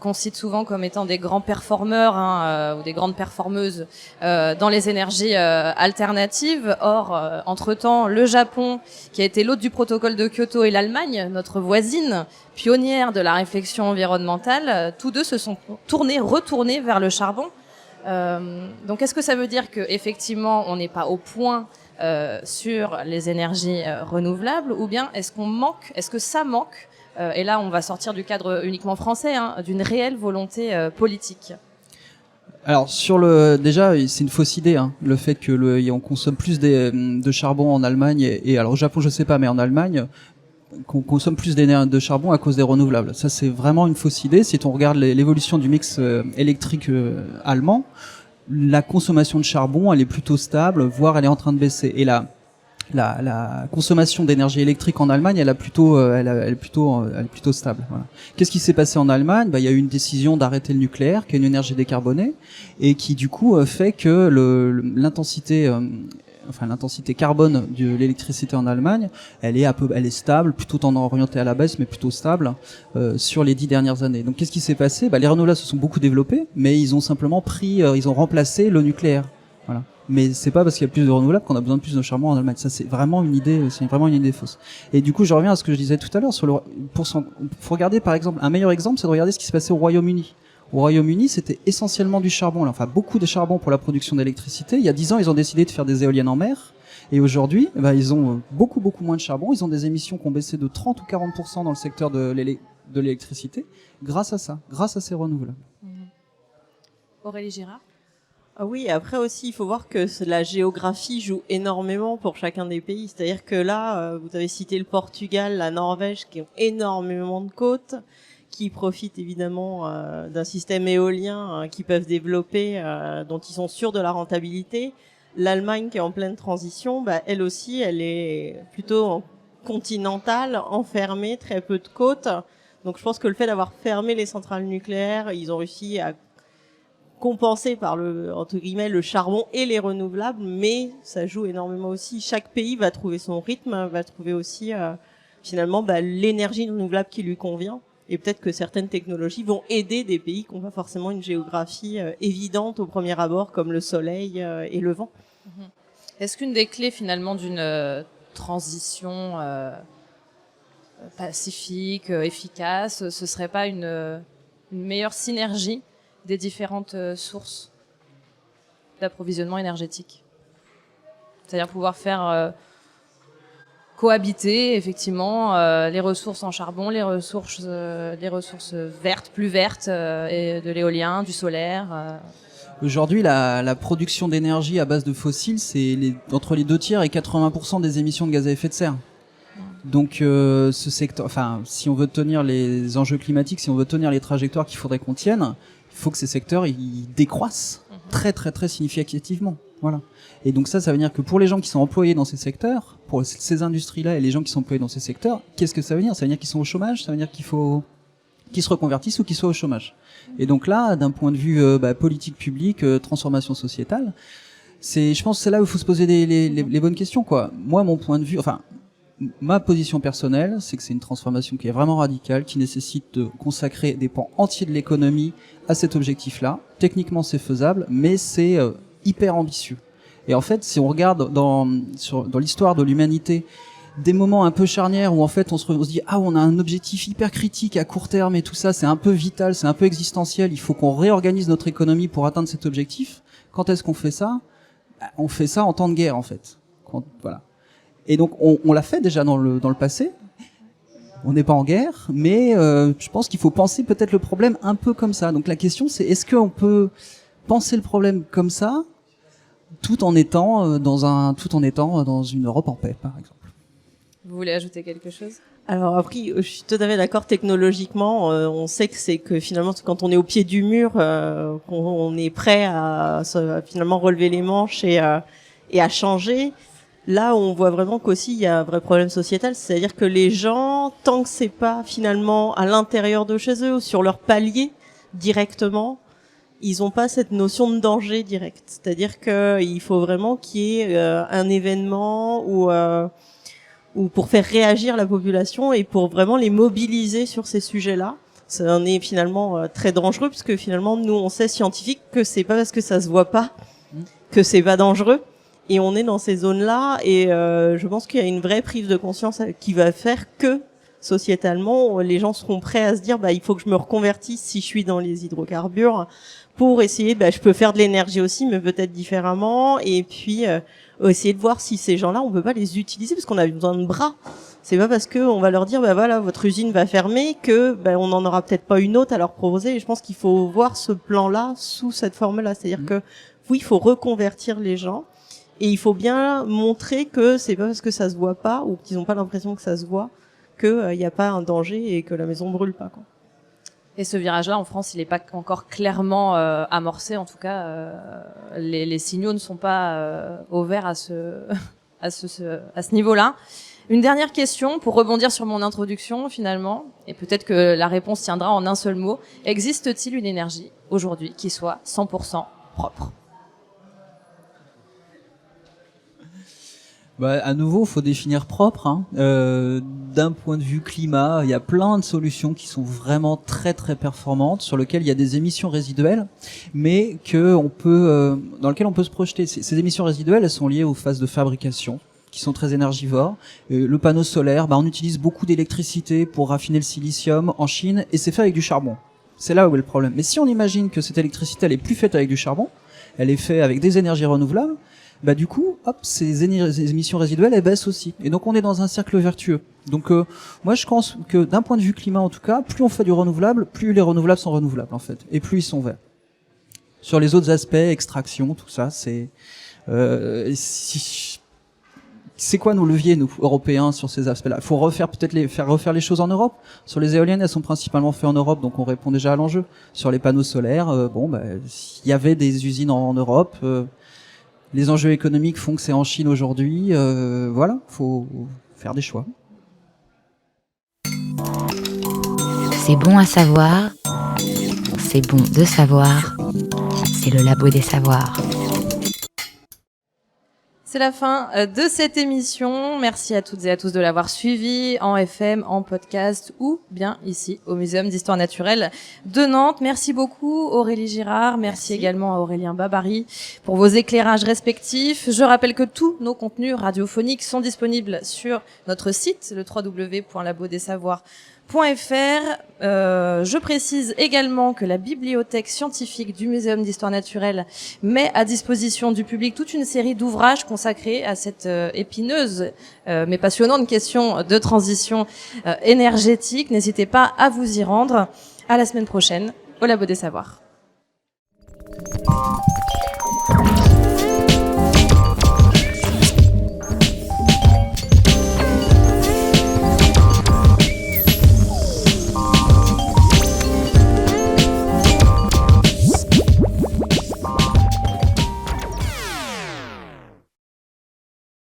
qu'on cite souvent comme étant des grands performeurs ou des grandes performeuses dans les énergies alternatives. Or, entre-temps, le Japon, qui a été l'hôte du protocole de Kyoto, et l'Allemagne, notre voisine pionnière de la réflexion environnementale, tous deux se sont retournés vers le charbon. Donc est-ce que ça veut dire que effectivement on n'est pas au point sur les énergies renouvelables, ou bien est-ce que ça manque, et là on va sortir du cadre uniquement français, d'une réelle volonté politique? Alors déjà c'est une fausse idée, le fait que on consomme plus de charbon en Allemagne et alors au Japon je sais pas, mais en Allemagne qu'on consomme plus de charbon à cause des renouvelables. Ça c'est vraiment une fausse idée. Si on regarde l'évolution du mix électrique allemand, la consommation de charbon, elle est plutôt stable, voire elle est en train de baisser. Et la consommation d'énergie électrique en Allemagne, elle est plutôt stable. Voilà. Qu'est-ce qui s'est passé en Allemagne ? Il y a eu une décision d'arrêter le nucléaire, qui est une énergie décarbonée, et qui du coup fait que l'intensité carbone de l'électricité en Allemagne, elle est stable, plutôt tendance orientée à la baisse, mais plutôt stable sur les 10 dernières années. Donc qu'est-ce qui s'est passé ? Les renouvelables se sont beaucoup développés, mais ils ont simplement ils ont remplacé le nucléaire. Voilà. Mais c'est pas parce qu'il y a plus de renouvelables qu'on a besoin de plus de charbon en Allemagne. Ça c'est vraiment une idée fausse. Et du coup, je reviens à ce que je disais tout à l'heure faut regarder par exemple, un meilleur exemple, c'est de regarder ce qui se passait au Royaume-Uni. Au Royaume-Uni, c'était essentiellement du charbon, beaucoup de charbon pour la production d'électricité. Il y a 10 ans, ils ont décidé de faire des éoliennes en mer. Et aujourd'hui, ils ont beaucoup moins de charbon. Ils ont des émissions qui ont baissé de 30 ou 40% dans le secteur de l'électricité grâce à ça, grâce à ces renouvelables. Aurélie Girard. Ah oui, après aussi, il faut voir que la géographie joue énormément pour chacun des pays. C'est-à-dire que là, vous avez cité le Portugal, la Norvège, qui ont énormément de côtes, qui profitent évidemment d'un système éolien qu'ils peuvent développer, dont ils sont sûrs de la rentabilité. L'Allemagne, qui est en pleine transition, elle aussi, elle est plutôt continentale, enfermée, très peu de côtes. Donc je pense que le fait d'avoir fermé les centrales nucléaires, ils ont réussi à compenser par entre guillemets, le charbon et les renouvelables, mais ça joue énormément aussi. Chaque pays va trouver son rythme, va trouver aussi finalement l'énergie renouvelable qui lui convient. Et peut-être que certaines technologies vont aider des pays qui n'ont pas forcément une géographie évidente au premier abord, comme le soleil et le vent. Est-ce qu'une des clés finalement d'une transition pacifique, efficace, ce serait pas une meilleure synergie des différentes sources d'approvisionnement énergétique? C'est-à-dire pouvoir faire cohabiter effectivement les ressources en charbon, les ressources vertes, plus vertes, et de l'éolien, du solaire. Aujourd'hui, la production d'énergie à base de fossiles, c'est entre les 2 tiers et 80% des émissions de gaz à effet de serre. Donc ce secteur, enfin, si on veut tenir les enjeux climatiques, si on veut tenir les trajectoires qu'il faudrait qu'on tienne, il faut que ces secteurs ils décroissent très très très significativement. Voilà. Et donc ça veut dire que pour les gens qui sont employés dans ces secteurs, pour ces industries-là et les gens qui sont employés dans ces secteurs, qu'est-ce que ça veut dire? Ça veut dire qu'ils sont au chômage? Ça veut dire qu'il faut qu'ils se reconvertissent ou qu'ils soient au chômage. Et donc là, d'un point de vue politique publique, transformation sociétale, je pense que c'est là où il faut se poser les bonnes questions, quoi. Moi, mon point de vue, enfin, ma position personnelle, c'est que c'est une transformation qui est vraiment radicale, qui nécessite de consacrer des pans entiers de l'économie à cet objectif-là. Techniquement, c'est faisable, mais c'est hyper ambitieux. Et en fait, si on regarde dans l'histoire de l'humanité, des moments un peu charnières où en fait on se dit on a un objectif hyper critique à court terme et tout ça, c'est un peu vital, c'est un peu existentiel, il faut qu'on réorganise notre économie pour atteindre cet objectif. Quand est-ce qu'on fait ça? On fait ça en temps de guerre en fait. Voilà. Et donc on l'a fait déjà dans le passé. On n'est pas en guerre, mais je pense qu'il faut penser peut-être le problème un peu comme ça. Donc la question c'est est-ce qu'on peut penser le problème comme ça tout en étant dans une Europe en paix, par exemple. Vous voulez ajouter quelque chose? Alors après, je suis tout à fait d'accord technologiquement. On sait que finalement quand on est au pied du mur, qu'on est prêt à finalement relever les manches et à changer. Là, on voit vraiment qu'aussi il y a un vrai problème sociétal, c'est-à-dire que les gens, tant que c'est pas finalement à l'intérieur de chez eux ou sur leur palier directement, ils ont pas cette notion de danger direct. C'est-à-dire que il faut vraiment qu'il y ait un événement ou pour faire réagir la population et pour vraiment les mobiliser sur ces sujets-là. Ça en est finalement très dangereux puisque finalement nous on sait scientifique que c'est pas parce que ça se voit pas que c'est pas dangereux et on est dans ces zones-là et je pense qu'il y a une vraie prise de conscience qui va faire que sociétalement les gens seront prêts à se dire il faut que je me reconvertisse si je suis dans les hydrocarbures pour essayer je peux faire de l'énergie aussi mais peut-être différemment et puis essayer de voir si ces gens-là on peut pas les utiliser parce qu'on a besoin de bras. C'est pas parce que on va leur dire voilà votre usine va fermer que on n'en aura peut-être pas une autre à leur proposer et je pense qu'il faut voir ce plan-là sous cette forme-là, c'est-à-dire que oui, il faut reconvertir les gens et il faut bien montrer que c'est pas parce que ça se voit pas ou qu'ils ont pas l'impression que ça se voit que y a pas un danger et que la maison brûle pas quoi. Et ce virage-là, en France, il n'est pas encore clairement amorcé. En tout cas, les signaux ne sont pas au vert à ce niveau-là. Une dernière question pour rebondir sur mon introduction, finalement, et peut-être que la réponse tiendra en un seul mot. Existe-t-il une énergie aujourd'hui qui soit 100% propre ? À nouveau, faut définir propre. D'un point de vue climat, il y a plein de solutions qui sont vraiment très très performantes, sur lesquelles il y a des émissions résiduelles, mais dans lesquelles on peut se projeter. Ces émissions résiduelles, elles sont liées aux phases de fabrication, qui sont très énergivores. Le panneau solaire, on utilise beaucoup d'électricité pour raffiner le silicium en Chine, et c'est fait avec du charbon. C'est là où est le problème. Mais si on imagine que cette électricité, elle est plus faite avec du charbon, elle est faite avec des énergies renouvelables, du coup, ces émissions résiduelles, elles baissent aussi. Et donc, on est dans un cercle vertueux. Donc, moi, je pense que d'un point de vue climat, en tout cas, plus on fait du renouvelable, plus les renouvelables sont renouvelables, en fait. Et plus ils sont verts. Sur les autres aspects, extraction, tout ça, c'est quoi nos leviers, nous, Européens, sur ces aspects-là? Il faut faire refaire les choses en Europe. Sur les éoliennes, elles sont principalement faites en Europe, donc on répond déjà à l'enjeu. Sur les panneaux solaires, il y avait des usines en Europe. Les enjeux économiques font que c'est en Chine aujourd'hui. Voilà, faut faire des choix. C'est bon à savoir, c'est bon de savoir, c'est le Labo des Savoirs. C'est la fin de cette émission. Merci à toutes et à tous de l'avoir suivi en FM, en podcast ou bien ici au Muséum d'Histoire Naturelle de Nantes. Merci beaucoup Aurélie Girard. Merci également à Aurélien Babary pour vos éclairages respectifs. Je rappelle que tous nos contenus radiophoniques sont disponibles sur notre site, le www.labodessavoirs.fr. Je précise également que la bibliothèque scientifique du Muséum d'Histoire Naturelle met à disposition du public toute une série d'ouvrages consacrés à cette épineuse mais passionnante question de transition énergétique. N'hésitez pas à vous y rendre. À la semaine prochaine au Labo des Savoirs.